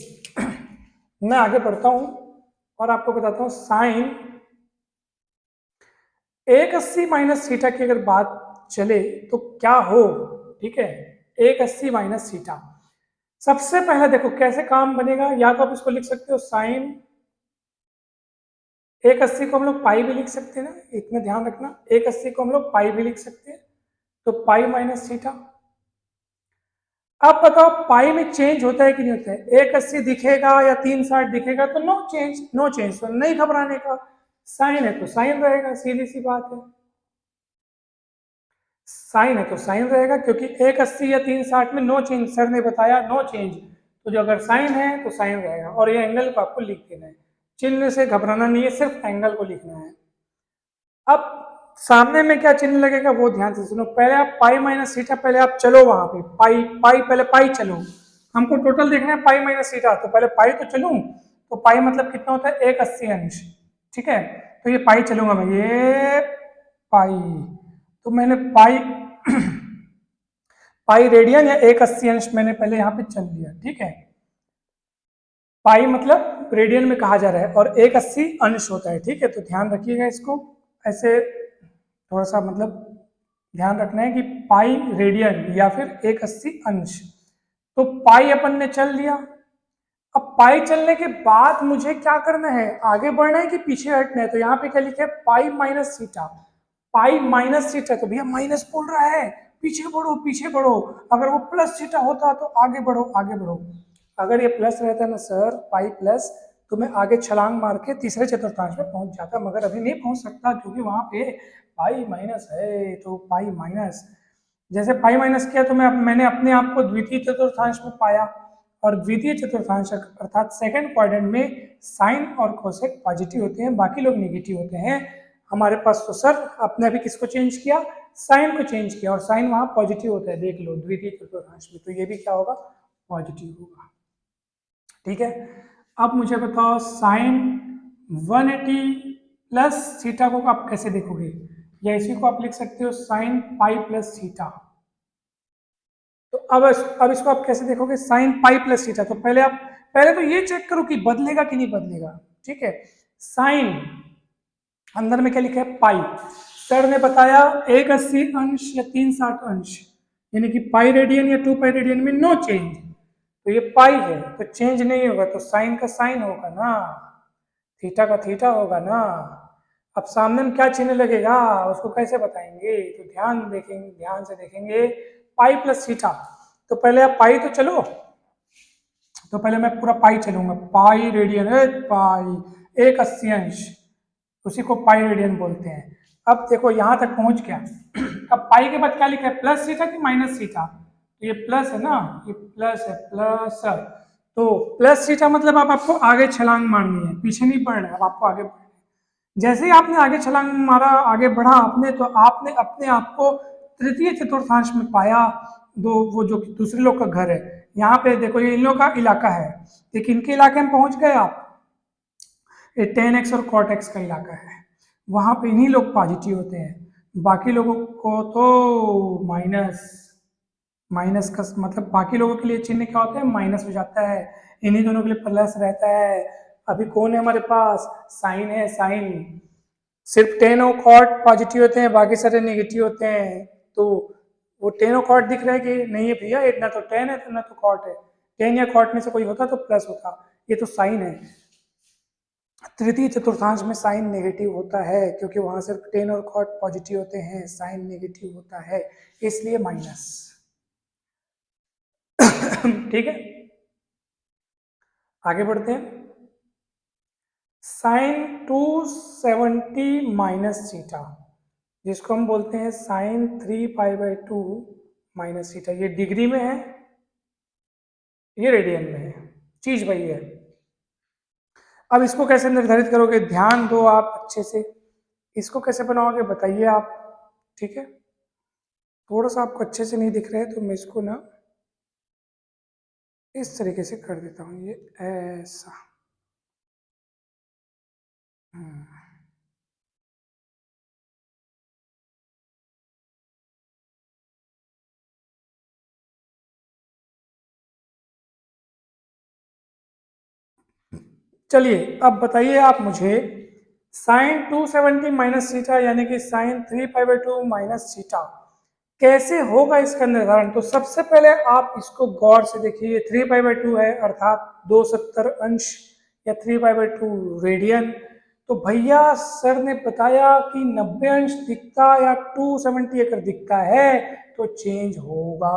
मैं आगे बढ़ता हूं और आपको बताता हूं साइन 180 माइनस थीटा की अगर बात चले तो क्या हो। ठीक है, 180 माइनस थीटा, सबसे पहले देखो कैसे काम बनेगा। या तो आप इसको लिख सकते हो साइन 180 को हम लोग पाई भी लिख सकते हैं ना, इतना ध्यान रखना, 180 को हम लोग पाई भी लिख सकते हैं, तो पाई माइनस थीटा। अब बताओ पाई में चेंज होता है कि नहीं होता है? 180 दिखेगा या 360 दिखेगा तो नो चेंज, नो चेंज, तो नहीं घबराने का। साइन है तो साइन रहेगा, सीधी सी बात है। साइन है तो साइन रहेगा, क्योंकि 180 या 360 में नो चेंज, सर ने बताया नो चेंज, तो जो अगर साइन है तो साइन रहेगा। और ये एंगल को आपको लिख देना है, चिन्ह से घबराना नहीं है, सिर्फ एंगल को लिखना है। अब सामने में क्या चिन्ह लगेगा वो ध्यान से सुनो। पहले आप पाई माइनस थीटा, पहले आप चलो वहां पे, पाई पाई, पहले पाई चलो, हमको टोटल देखना है पाई माइनस थीटा, तो पहले पाई तो चलूं। तो पाई मतलब कितना होता है? 180 अंश। ठीक है, तो ये पाई चलूंगा मैं, ये पाई, तो मैंने पाई पाई रेडियन या 180 अंश मैंने पहले यहाँ पे चल लिया। ठीक है, पाई मतलब रेडियन में कहा जा रहा है और 180 अंश होता है। ठीक है, तो ध्यान रखिएगा इसको, ऐसे थोड़ा सा मतलब ध्यान रखना है कि पाई रेडियन या फिर 180 अंश। तो पाई अपन ने चल लिया। अब पाई चलने के बाद मुझे क्या करना है? आगे बढ़ना है कि पीछे हटना है? तो यहाँ पे क्या लिखा है? Pi minus theta. Pi minus theta, तो भैया माइनस बोल रहा है, पीछे बढ़ो पीछे बढ़ो। अगर वो प्लस थीटा होता तो आगे बढ़ो आगे बढ़ो। अगर ये प्लस रहता ना सर, पाई प्लस, तो मैं आगे छलांग मार के तीसरे चतुर्थांश में पहुंच जाता, मगर अभी नहीं पहुंच सकता क्योंकि वहां पे पाई माइनस है। तो पाई माइनस, जैसे पाई माइनस किया तो मैंने अपने आप को द्वितीय चतुर्थांश में पाया, और द्वितीय चतुर्थांश अर्थात सेकंड क्वाड्रेंट में साइन और कोसेक पॉजिटिव होते हैं, बाकी लोग नेगेटिव होते हैं। हमारे पास तो सर आपने अभी किसको चेंज किया? साइन को चेंज किया, और साइन वहां पॉजिटिव होता है, देख लो द्वितीय चतुर्थांश में, तो ये भी क्या होगा? पॉजिटिव होगा। ठीक है, अब मुझे बताओ साइन 180 प्लस थीटा को आप कैसे देखोगे? या इसी को आप लिख सकते हो साइन पाई प्लस थीटा। तो अब इसको आप कैसे देखोगे? Sine pi plus theta. तो पहले तो ये चेक करो कि बदलेगा कि नहीं बदलेगा। ठीक है, साइन अंदर में क्या लिखा है? पाई। सर ने बताया 180 अंश या 360 अंश, यानी कि पाई रेडियन या 2 पाई रेडियन में नो चेंज, तो ये पाई है तो चेंज नहीं होगा, तो साइन का साइन होगा ना, थीटा का थीटा होगा ना। अब सामने में क्या चिन्ह लगेगा उसको कैसे बताएंगे? तो ध्यान देखेंगे, ध्यान से देखेंगे, पाई प्लस थीटा। तो पहले आप पाई तो चलो, तो पहले मैं पूरा पाई चलूंगा, पाई रेडियन है, पाई 1/80, उसी को पाई रेडियन बोलते हैं। अब देखो यहां तक पहुंच गया। अब पाई के बाद क्या लिखा है, प्लस थीटा कि माइनस थीटा, तो ये प्लस है ना, ये प्लस है, प्लस। तो प्लस थीटा मतलब अब आपको आगे छलांग मारनी है, पीछे नहीं पड़ना है, अब आपको आगे बढ़ना है। जैसे ही आपने आगे छलांग मारा, आगे बढ़ा आपने, तो आपने अपने आप को तृतीय चतुर्थांश में पाया। दो वो जो दूसरे लोग का घर है, यहाँ पे देखो ये इन लोग का इलाका है, लेकिन इनके इलाके में पहुंच गए आप, ये tan x और cot x का इलाका है, वहां पे इन्हीं लोग पॉजिटिव होते हैं, बाकी लोगों को तो माइनस। माइनस का मतलब बाकी लोगों के लिए चिन्ह क्या होता है, माइनस हो जाता है, इन्हीं दोनों के लिए प्लस रहता है। अभी कौन है हमारे पास, साइन है, साइन। सिर्फ टेन और कॉट पॉजिटिव होते हैं, बाकी सारे नेगेटिव होते हैं। तो वो टेन और कॉट दिख रहा है कि नहीं है भैया, ना तो टेन है ना तो कॉट है, टेन या कॉट में से कोई होता तो प्लस होता, ये तो साइन है। तृतीय चतुर्थांश में साइन नेगेटिव होता है, क्योंकि वहां सिर्फ टेन और कॉट पॉजिटिव होते हैं, साइन नेगेटिव होता है, इसलिए माइनस। ठीक है, आगे बढ़ते हैं। साइन 270 माइनस थीटा, जिसको हम बोलते हैं साइन 3π/2 माइनस थीटा, ये डिग्री में है, ये रेडियन में है, चीज वही है। अब इसको कैसे निर्धारित करोगे, ध्यान दो आप अच्छे से, इसको कैसे बनाओगे बताइए आप। ठीक है, थोड़ा सा आपको अच्छे से नहीं दिख रहा है, तो मैं इसको ना इस तरीके से कर देता हूँ, ये ऐसा। चलिए अब बताइए आप मुझे, साइन 270 माइनस थीटा यानी कि साइन 3π/2 माइनस थीटा कैसे होगा इसका निर्धारण। तो सबसे पहले आप इसको गौर से देखिए, 3π/2 है अर्थात 270 अंश या 3π/2 रेडियन। तो भैया सर ने बताया कि 90 अंश दिखता या 270 अगर दिखता है तो चेंज होगा।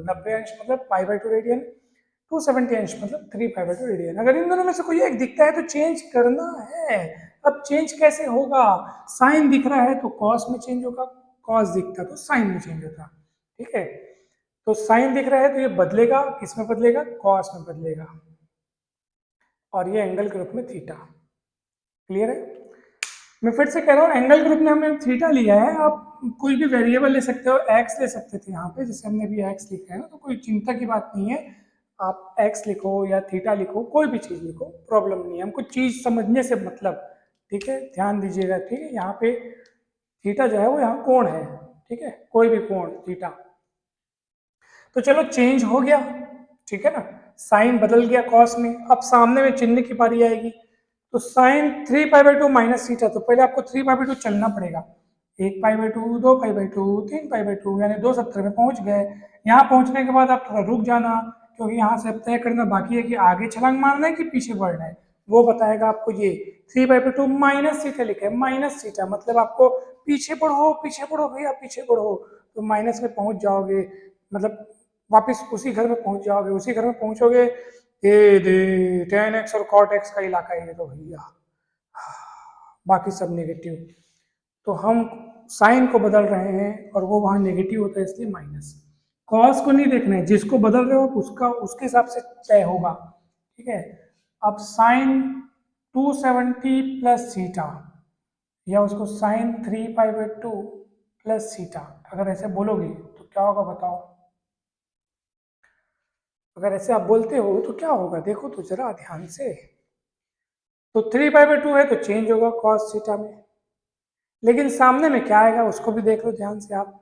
90 अंश मतलब π/2 रेडियन, 270 अंश मतलब 3π/2 रेडियन। अगर इन दोनों में से कोई एक दिखता है तो चेंज करना है। अब चेंज कैसे होगा, साइन दिख रहा है तो कॉस में चेंज होगा, कॉस दिखता तो साइन में चेंज होता। ठीक है, तो साइन दिख रहा है तो ये बदलेगा, किस में बदलेगा, कॉस में बदलेगा, और ये एंगल ग्रुप में थीटा। क्लियर है, मैं फिर से कह रहा हूँ, एंगल ग्रुप में हमने थीटा लिया है, आप कोई भी वेरिएबल ले सकते हो, एक्स ले सकते थे यहाँ पे, जैसे हमने भी एक्स लिखा है ना, तो कोई चिंता की बात नहीं है। आप एक्स लिखो या थीटा लिखो, कोई भी चीज लिखो, प्रॉब्लम नहीं है, हमको चीज समझने से मतलब। ठीक है, ध्यान दीजिएगा। ठीक है, यहाँ पे थीटा जो है वो यहाँ कोण है, ठीक है, कोई भी कोण थीटा। तो चलो चेंज हो गया, ठीक है ना, साइन बदल गया कॉस में। अब सामने में चिन्ह की बारी आएगी, तो साइन 3π/2 माइनस थीटा, तो पहले आपको 3π/2 चलना पड़ेगा, 1π/2, 2π/2, 3π/2, यानी 270 में पहुंच गए। यहाँ पहुंचने के बाद आप थोड़ा रुक जाना, क्योंकि यहाँ से अब तय करना बाकी है कि आगे छलांग मारना है कि पीछे बढ़ना है, वो बताएगा आपको। ये 3π/2 माइनस थीटा लिखा है, माइनस थीटा मतलब आपको पीछे बढ़ो, पीछे बढ़ो भैया, पीछे बढ़ो, तो माइनस में पहुंच जाओगे, मतलब वापस उसी घर में पहुंच जाओगे, उसी घर में पहुंचोगे। ये दे tan x और cot x का इलाका है ये तो भैया, बाकी सब नेगेटिव। तो हम साइन को बदल रहे हैं और वो वहां नेगेटिव होता है, इसलिए माइनस। कॉस को नहीं देखना है, जिसको बदल रहे हो आप उसका उसके हिसाब से तय होगा। ठीक है, अब साइन 270 प्लस थीटा, या उसको साइन 3π/2 प्लस थीटा, अगर ऐसे बोलोगे तो क्या होगा बताओ। अगर ऐसे आप बोलते हो तो क्या होगा, देखो तो जरा ध्यान से। तो 3π/2 है तो चेंज होगा कॉस थीटा में, लेकिन सामने में क्या आएगा उसको भी देख लो ध्यान से आप।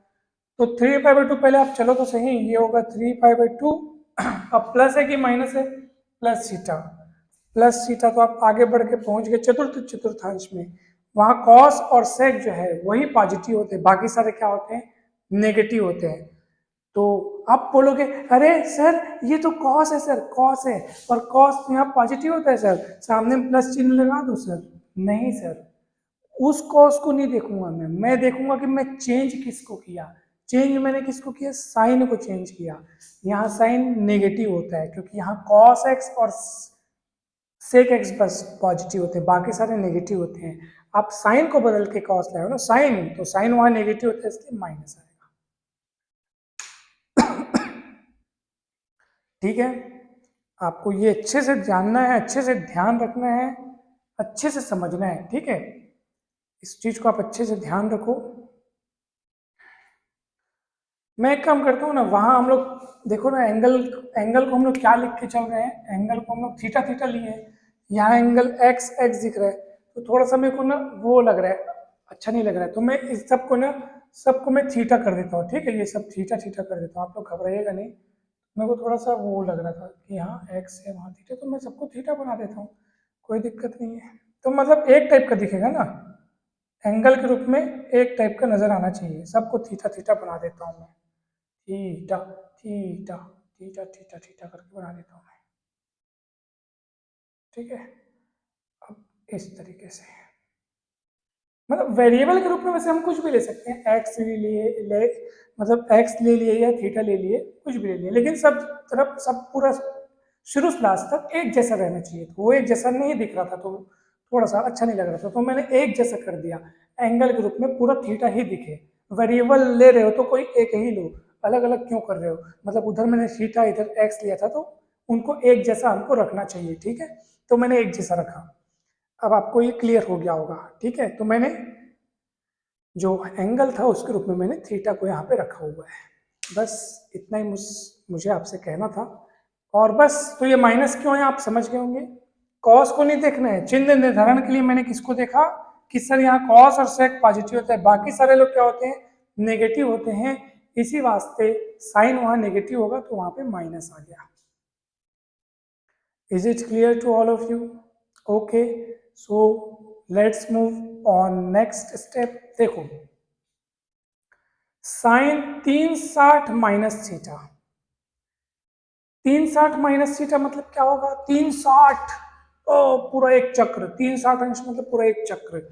तो 3π/2 पहले आप चलो तो सही, ये होगा 3π/2। अब प्लस है कि माइनस है, प्लस थीटा, प्लस थीटा, तो आप आगे बढ़ के पहुंच गए चतुर्थांश में। वहां कॉस और सेक जो है वही पॉजिटिव होते हैं, बाकी सारे क्या होते हैं, नेगेटिव होते हैं। तो आप बोलोगे अरे सर ये तो कॉस है सर, कॉस है, और कॉस यहाँ पॉजिटिव होता है सर, सामने प्लस चिन्ह लगा दो सर। नहीं सर, उस कॉस को नहीं देखूंगा मैं देखूंगा कि मैं चेंज किसको किया। चेंज मैंने किसको किया, साइन को चेंज किया। यहाँ साइन नेगेटिव होता है क्योंकि यहाँ कॉस एक्स और सेक एक्स बस पॉजिटिव होते हैं, बाकी सारे नेगेटिव होते हैं। आप साइन को बदल के कॉस लाए हो ना साइन, तो साइन वहां नेगेटिव होता है इसलिए माइनस आएगा। ठीक है, आपको ये अच्छे से जानना है, अच्छे से ध्यान रखना है, अच्छे से समझना है। ठीक है, इस चीज को आप अच्छे से ध्यान रखो। मैं एक काम करता हूँ ना, वहां हम लोग देखो ना एंगल, एंगल को हम लोग क्या लिख के चल रहे हैं, एंगल को हम लोग थीटा थीटा लिए हैं। यहाँ एंगल एक्स एक्स दिख रहा है तो थोड़ा सा मेरे को ना वो लग रहा है, अच्छा नहीं लग रहा है, तो मैं इस सबको ना सबको मैं थीटा कर देता हूँ। ठीक है, ये सब थीटा थीटा कर देता हूँ, आप लोग घबराइएगा नहीं। मेरे को थोड़ा सा वो लग रहा था कि यहाँ एक्स है वहाँ थीटा, तो मैं सबको थीटा बना देता हूँ, कोई दिक्कत नहीं है। तो मतलब एक टाइप का दिखेगा ना, एंगल के रूप में एक टाइप का नजर आना चाहिए। सबको थीटा थीटा बना देता हूँ मैं, theta theta theta theta theta करके बना देता हूँ मैं। ठीक है, अब इस तरीके से मतलब वेरिएबल के रूप में वैसे हम कुछ भी ले सकते हैं, एक्स ले मतलब एक्स ले लिए या थीटा ले लिए, कुछ भी ले लिए, लेकिन सब तरफ सब पूरा शुरू से लास्ट तक एक जैसा रहना चाहिए। तो वो एक जैसा नहीं दिख रहा था तो थोड़ा सा अच्छा नहीं लग रहा था, तो मैंने एक जैसा कर दिया, एंगल के रूप में पूरा थीटा ही दिखे। वेरिएबल ले रहे हो तो कोई एक ही लो, अलग अलग क्यों कर रहे हो, मतलब उधर मैंने थीटा इधर एक्स लिया था तो उनको एक जैसा हमको रखना चाहिए। ठीक है, तो मैंने एक जैसा रखा। अब आपको ये क्लियर हो गया होगा। ठीक है, तो मैंने जो एंगल था उसके रूप में मैंने थीटा को यहाँ पे रखा हुआ है। बस इतना ही मुझे आपसे कहना था। और बस, तो ये माइनस क्यों है आप समझ गए होंगे। कॉस को नहीं देखना है, चिन्ह निर्धारण के लिए मैंने किसको देखा कि सर यहाँ कॉस और सेक पॉजिटिव होता है, बाकी सारे लोग क्या होते हैं, नेगेटिव होते हैं। इसी वास्ते साइन वहां नेगेटिव होगा तो वहां पे माइनस आ गया। Is it clear to all of you? Okay, so let's move on next step. देखो, sine 360 minus theta, 360 minus theta मतलब क्या होगा, 360 पूरा एक चक्र, 360 अंश मतलब पूरा एक चक्र,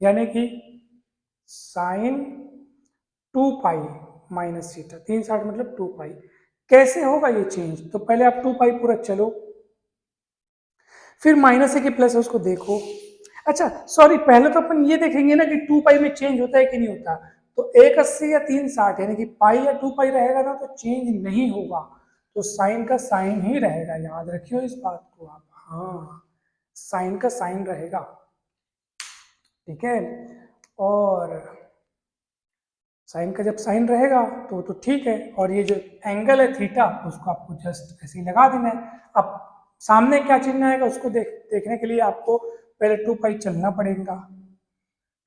यानी कि साइन 2 पाई माइनस थीटा, 360 मतलब 2 पाई। कैसे होगा ये चेंज, तो पहले आप 2 पाई पूरा चलो, फिर माइनस है कि प्लस है उसको देखो। अच्छा सॉरी, पहले तो अपन ये देखेंगे ना कि 2 पाई में चेंज होता है कि नहीं होता। तो 180 या 360 यानी कि पाई या 2 पाई रहेगा ना तो चेंज नहीं होगा, तो साइन का साइन ही रहेगा, याद रखियो इस बात को आप। हाँ, साइन का साइन रहेगा। ठीक है, और साइन का जब साइन रहेगा तो ठीक है, और ये जो एंगल है थीटा उसको आपको जस्ट ऐसे ही लगा देना है। अब सामने क्या चिन्ह आएगा उसको देखने के लिए आपको पहले 2 पाई चलना पड़ेगा,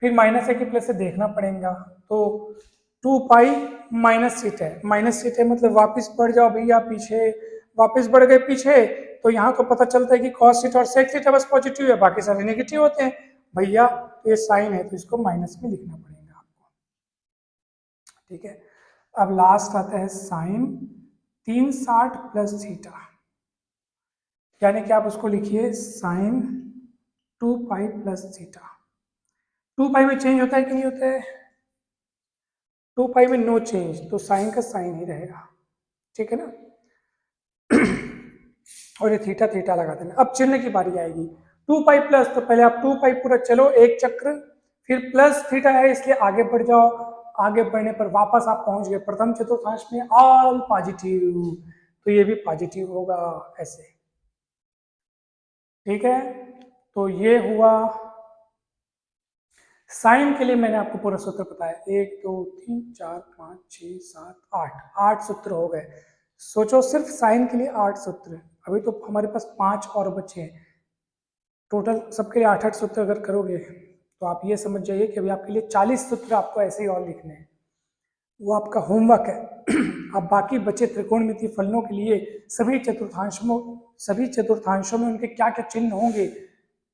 फिर माइनस है कि प्लस से देखना पड़ेगा। तो 2 पाई माइनस सीट है, माइनस सीट है मतलब वापस बढ़ जाओ भैया पीछे, वापस बढ़ गए पीछे, तो यहाँ तो पता चलता है कि कॉस सीट और सेक सीट बस पॉजिटिव है, बाकी सारे नेगेटिव होते हैं भैया। तो ये साइन है तो इसको माइनस में लिखना पड़ेगा आपको। ठीक है, अब लास्ट आता है साइन 360 प्लस थीटा, यानी कि आप उसको लिखिए साइन 2 पाई प्लस थीटा। 2 पाई में चेंज होता है कि नहीं होता है, 2 पाई में नो चेंज, तो साइन का साइन ही रहेगा। ठीक है ना, और ये थीटा थीटा लगा देना। अब चिन्ह की बारी आएगी, 2 पाई प्लस, तो पहले आप 2 पाई पूरा चलो एक चक्र, फिर प्लस थीटा है इसलिए आगे बढ़ जाओ, आगे बढ़ने पर वापस आप पहुंच गए प्रथम चतुर्थांश में, ऑल पॉजिटिव, तो ये भी पॉजिटिव होगा ऐसे। ठीक है, तो ये हुआ साइन के लिए। मैंने आपको पूरा सूत्र बताया, 1 2 3 4 5 6 7 8, 8 सूत्र हो गए। सोचो सिर्फ साइन के लिए 8 सूत्र, अभी तो हमारे पास 5 और बचे हैं, टोटल सबके लिए 8 8 सूत्र अगर करोगे तो आप ये समझ जाइए कि अभी आपके लिए 40 सूत्र आपको ऐसे ही और लिखने हैं, वो आपका होमवर्क है। अब बाकी बचे त्रिकोणमितीय फलनों के लिए सभी चतुर्थांशों में उनके क्या क्या चिन्ह होंगे,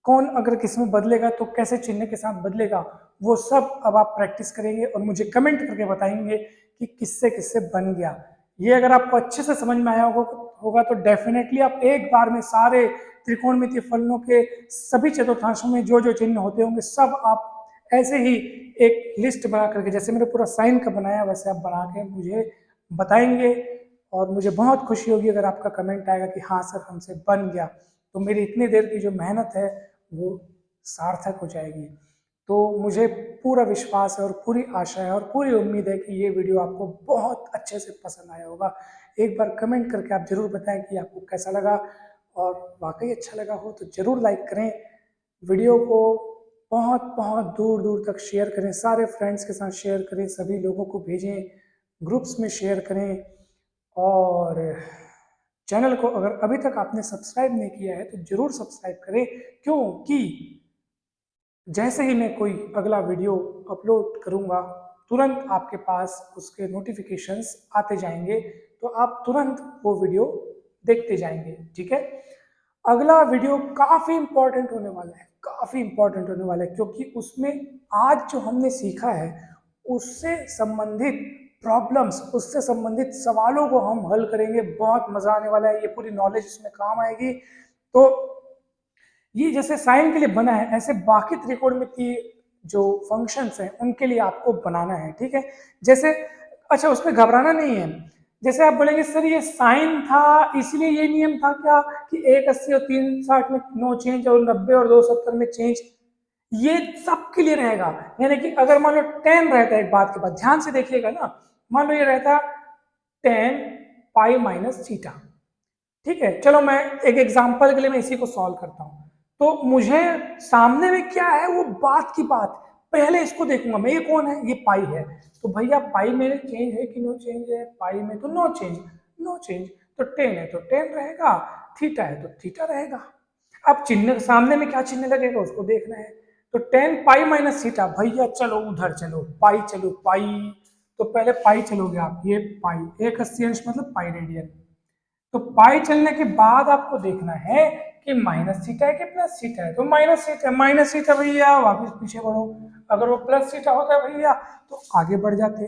कौन अगर किसमें बदलेगा तो कैसे चिन्ह के साथ बदलेगा, वो सब अब आप प्रैक्टिस करेंगे और मुझे कमेंट करके बताएंगे कि किससे किससे बन गया। ये अगर आपको अच्छे से समझ में आया होगा तो डेफिनेटली आप एक बार में सारे त्रिकोणमितीय फलनों के सभी चतुर्थांशों में जो जो चिन्ह होते होंगे सब आप ऐसे ही एक लिस्ट बना करके, जैसे मैंने पूरा साइन का बनाया वैसे आप बना के मुझे बताएंगे, और मुझे बहुत खुशी होगी अगर आपका कमेंट आएगा कि हाँ सर हमसे बन गया, तो मेरी इतनी देर की जो मेहनत है वो सार्थक हो जाएगी। तो मुझे पूरा विश्वास है और पूरी आशा है और पूरी उम्मीद है कि ये वीडियो आपको बहुत अच्छे से पसंद आया होगा। एक बार कमेंट करके आप ज़रूर बताएं कि आपको कैसा लगा, और वाकई अच्छा लगा हो तो ज़रूर लाइक करें, वीडियो को बहुत बहुत दूर दूर तक शेयर करें, सारे फ्रेंड्स के साथ शेयर करें, सभी लोगों को भेजें, ग्रुप्स में शेयर करें, और चैनल को अगर अभी तक आपने सब्सक्राइब नहीं किया है तो ज़रूर सब्सक्राइब करें, क्योंकि जैसे ही मैं कोई अगला वीडियो अपलोड करूंगा तुरंत आपके पास उसके नोटिफिकेशंस आते जाएंगे, तो आप तुरंत वो वीडियो देखते जाएंगे। ठीक है, अगला वीडियो काफ़ी इंपॉर्टेंट होने वाला है, काफ़ी इंपॉर्टेंट होने वाला है, क्योंकि उसमें आज जो हमने सीखा है उससे संबंधित प्रॉब्लम्स, उससे संबंधित सवालों को हम हल करेंगे। बहुत मज़ा आने वाला है, ये पूरी नॉलेज इसमें काम आएगी। तो ये जैसे साइन के लिए बना है, ऐसे बाकी त्रिकोणमितीय जो फंक्शंस हैं उनके लिए आपको बनाना है। ठीक है, जैसे अच्छा उसमें घबराना नहीं है। जैसे आप बोलेंगे सर ये साइन था इसलिए ये नियम था क्या कि 180 और 360 में नो चेंज और 90 और 270 में चेंज, ये सब के लिए रहेगा। यानी कि अगर मान लो 10 रहता है, एक बात के बाद ध्यान से देखिएगा ना, मान लो ये रहता 10 पाई माइनस थीटा। ठीक है, चलो मैं एक एग्जांपल के लिए मैं इसी को सॉल्व करता हूं। तो मुझे सामने में क्या है वो बात की बात, पहले इसको देखूंगा मैं, ये कौन है, ये पाई है। तो भैया पाई में चेंज है कि नो चेंज है, पाई में तो नो चेंज, नो चेंज। तो 10 है तो 10 रहेगा, थीटा है तो थीटा रहेगा। अब चिन्ह सामने में क्या चिन्ह लगेगा उसको देखना है। तो 10 पाई माइनस थीटा, भैया चलो उधर चलो पाई, चलो पाई, तो पहले पाई चलोगे आप, ये पाई 1/80 अंश मतलब पाई रेडियन। तो पाई चलने के बाद आपको देखना है कि माइनस थीटा है कि प्लस थीटा है। तो माइनस थीटा, माइनस थीटा भैया वापस पीछे बढ़ो, अगर वो प्लस थीटा होता है भैया तो आगे बढ़ जाते।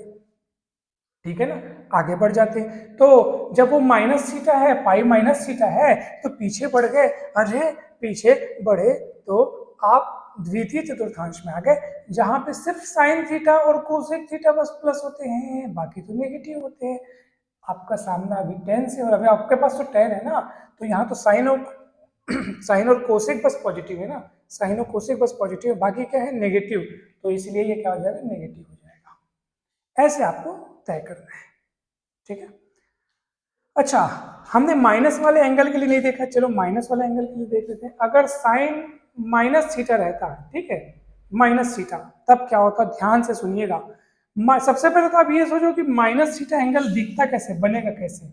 ठीक है ना, आगे बढ़ जाते। तो जब वो माइनस थीटा है, पाई माइनस थीटा है, तो पीछे बढ़ गए। अरे पीछे बढ़े तो आप द्वितीय चतुर्थांश में आ गए, जहां पे सिर्फ साइन थीटा और कोसेक थीटा बस प्लस होते हैं, बाकी तो नेगेटिव होते हैं। आपका सामना अभी 10 से, और अभी आपके पास तो 10 है ना, तो यहाँ तो साइन और साइन और कोसेक बस पॉजिटिव है ना, साइन और कोसेक बस पॉजिटिव है, बाकी क्या है नेगेटिव, तो इसलिए ये क्या हो जाएगा, नेगेटिव हो जाएगा। ऐसे आपको तय करना है। ठीक है, अच्छा हमने माइनस वाले एंगल के लिए नहीं देखा, चलो माइनस वाले एंगल के लिए देख लेते हैं। अगर साइन माइनस थीटा रहता है, ठीक है, माइनस थीटा, तब क्या होता, ध्यान से सुनिएगा। सबसे पहले तो आप ये सोचो कि माइनस थीटा एंगल दिखता कैसे, बनेगा कैसे।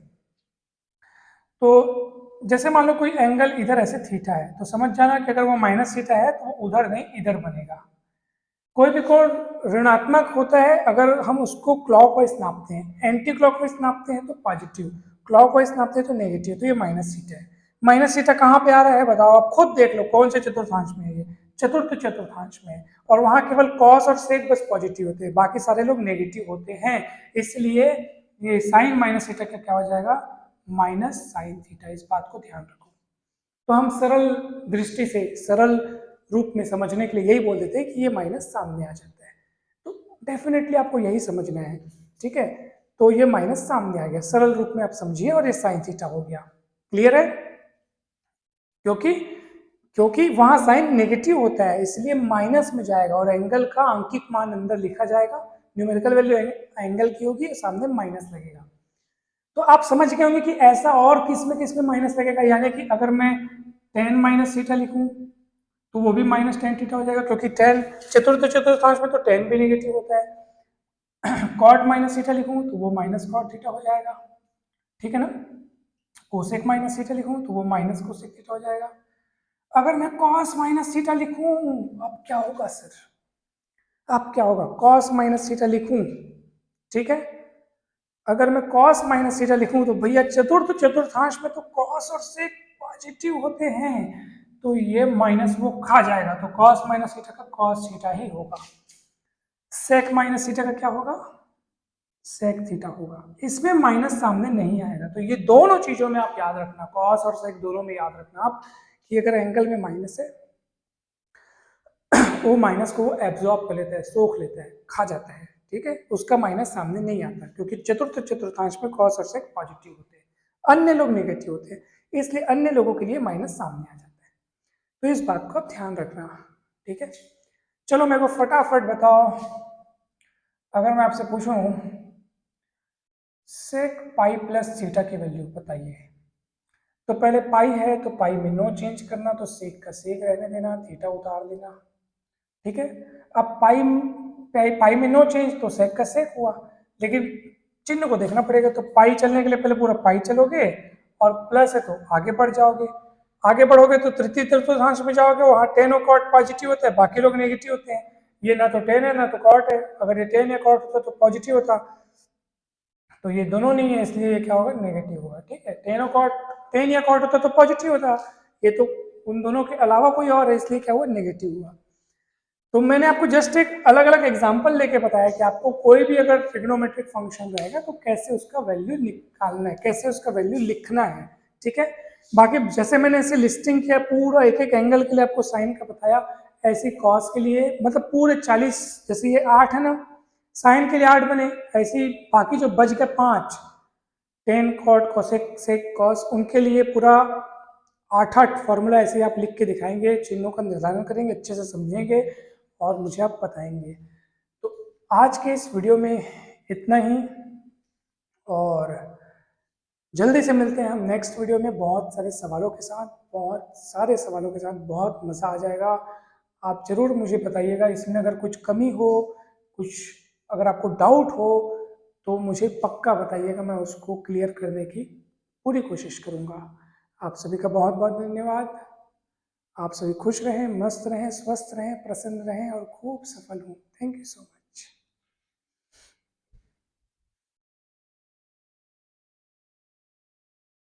तो जैसे मान लो कोई एंगल इधर ऐसे थीटा है, तो समझ जाना कि अगर वो माइनस थीटा है तो उधर नहीं इधर बनेगा। कोई भी कोण ऋणात्मक होता है अगर हम उसको क्लॉकवाइज नापते हैं, एंटी क्लॉकवाइज नापते हैं तो पॉजिटिव, क्लॉकवाइज नापते हैं तो नेगेटिव। तो ये माइनस थीटा है। माइनस थीटा कहाँ पे आ रहा है बताओ, आप खुद देख लो कौन से चतुर्थांश में है, ये चतुर्थ चतुर्थांश में है, और वहां केवल कॉस और सेक बस पॉजिटिव होते हैं, बाकी सारे लोग नेगेटिव होते हैं। इसलिए ये साइन माइनस थीटा का क्या हो जाएगा, माइनस साइन थीटा। इस बात को ध्यान रखो। तो हम सरल दृष्टि से, सरल रूप में समझने के लिए यही बोल देते हैं कि ये माइनस सामने आ जाता है। तो डेफिनेटली आपको यही समझना है। ठीक है, तो ये माइनस सामने आ गया, सरल रूप में आप समझिए, और ये साइन थीटा हो गया। क्लियर है, क्योंकि क्योंकि वहां साइन नेगेटिव होता है इसलिए माइनस में जाएगा, और एंगल का अंकित मान अंदर लिखा जाएगा, न्यूमेरिकल वैल्यू एंगल की होगी, सामने माइनस लगेगा। तो आप समझ गए होंगे कि ऐसा और किस में माइनस लगेगा, यानी कि अगर मैं 10 माइनस थीटा लिखूं तो वो भी माइनस 10 थीटा हो जाएगा, क्योंकि 10 चतुर्थांश में तो 10 भी नेगेटिव होता है। कॉट माइनस थीटा लिखूं तो वो माइनस कॉट थीटा हो जाएगा। ठीक है ना, कोसेक माइनस थीटा लिखूं तो वो माइनस कोसेक थीटा हो जाएगा। अगर मैं कॉस माइनस थीटा लिखूं, अब क्या होगा सर, अब क्या होगा, कॉस माइनस थीटा लिखूं, ठीक है, अगर मैं कॉस माइनस थीटा लिखूं तो भैया चतुर्थांश में तो कॉस और सेक पॉजिटिव होते हैं, तो ये माइनस वो खा जाएगा, तो कॉस माइनस थीटा का कॉस थीटा ही होगा। सेक माइनस थीटा का क्या होगा, सेक थीटा होगा। इसमें माइनस सामने नहीं आएगा। तो ये दोनों चीजों में आप याद रखना, कॉस और सेक दोनों में याद रखना आप, कि अगर एंगल में माइनस है वो माइनस को एब्जॉर्ब कर लेता है, सोख लेता है, खा जाता है, ठीक है। उसका माइनस सामने नहीं आता क्योंकि चतुर्थ चतुर्थांश में कॉस और सेक पॉजिटिव होते हैं, अन्य लोग नेगेटिव होते हैं, इसलिए अन्य लोगों के लिए माइनस सामने आ जाता है। तो इस बात को आप ध्यान रखना, ठीक है। चलो मेरे को फटाफट बताओ, अगर मैं आपसे पूछूं सेक पाई प्लस थीटा की वैल्यू बताइए, तो पहले पाई है तो पाई में नो चेंज करना, तो सेक का सेक रहने देना, थीटा उतार देना, ठीक है। अब पाई में नो चेंज तो सेक का सेक हुआ, लेकिन चिन्ह को देखना पड़ेगा। तो पाई चलने के लिए पहले पूरा पाई चलोगे, और प्लस है तो आगे बढ़ जाओगे, आगे बढ़ोगे तो तृतीय चतुर्थांश में जाओगे, वहां टेन और कॉट पॉजिटिव होता है, बाकी लोग नेगेटिव होते हैं। ये ना तो टेन है ना तो कॉट है, अगर ये टेन या कॉट होता तो पॉजिटिव होता, तो ये दोनों नहीं है, इसलिए ये क्या होगा, नेगेटिव होगा, ठीक है। टेन या कॉट होता तो पॉजिटिव होता, ये तो उन दोनों के अलावा कोई और है, इसलिए क्या हुआ, नेगेटिव हुआ। तो मैंने आपको जस्ट एक अलग अलग एग्जांपल लेके बताया कि आपको कोई भी अगर ट्रिग्नोमेट्रिक फंक्शन रहेगा तो कैसे उसका वैल्यू निकालना है, कैसे उसका वैल्यू लिखना है, ठीक है। बाकी जैसे मैंने इसे लिस्टिंग किया, पूरा एक एक एंगल के लिए आपको साइन का बताया, ऐसी कॉस के लिए मतलब पूरे 40, जैसे ये 8 है ना, साइन के लिए 8 बने, ऐसी बाकी जो बच गए 5, tan cot cosec sec cos, उनके लिए पूरा 8 फॉर्मूला ऐसे आप लिख के दिखाएंगे, चिन्हों का निर्धारण करेंगे, अच्छे से समझेंगे और मुझे आप बताएंगे। तो आज के इस वीडियो में इतना ही, और जल्दी से मिलते हैं हम नेक्स्ट वीडियो में बहुत सारे सवालों के साथ, बहुत मज़ा आ जाएगा। आप ज़रूर मुझे बताइएगा इसमें अगर कुछ कमी हो, कुछ अगर आपको डाउट हो तो मुझे पक्का बताइएगा, मैं उसको क्लियर करने की पूरी कोशिश करूँगा। आप सभी का बहुत बहुत धन्यवाद। आप सभी खुश रहें, मस्त रहें, स्वस्थ रहें, प्रसन्न रहें और खूब सफल हों। Thank you so much.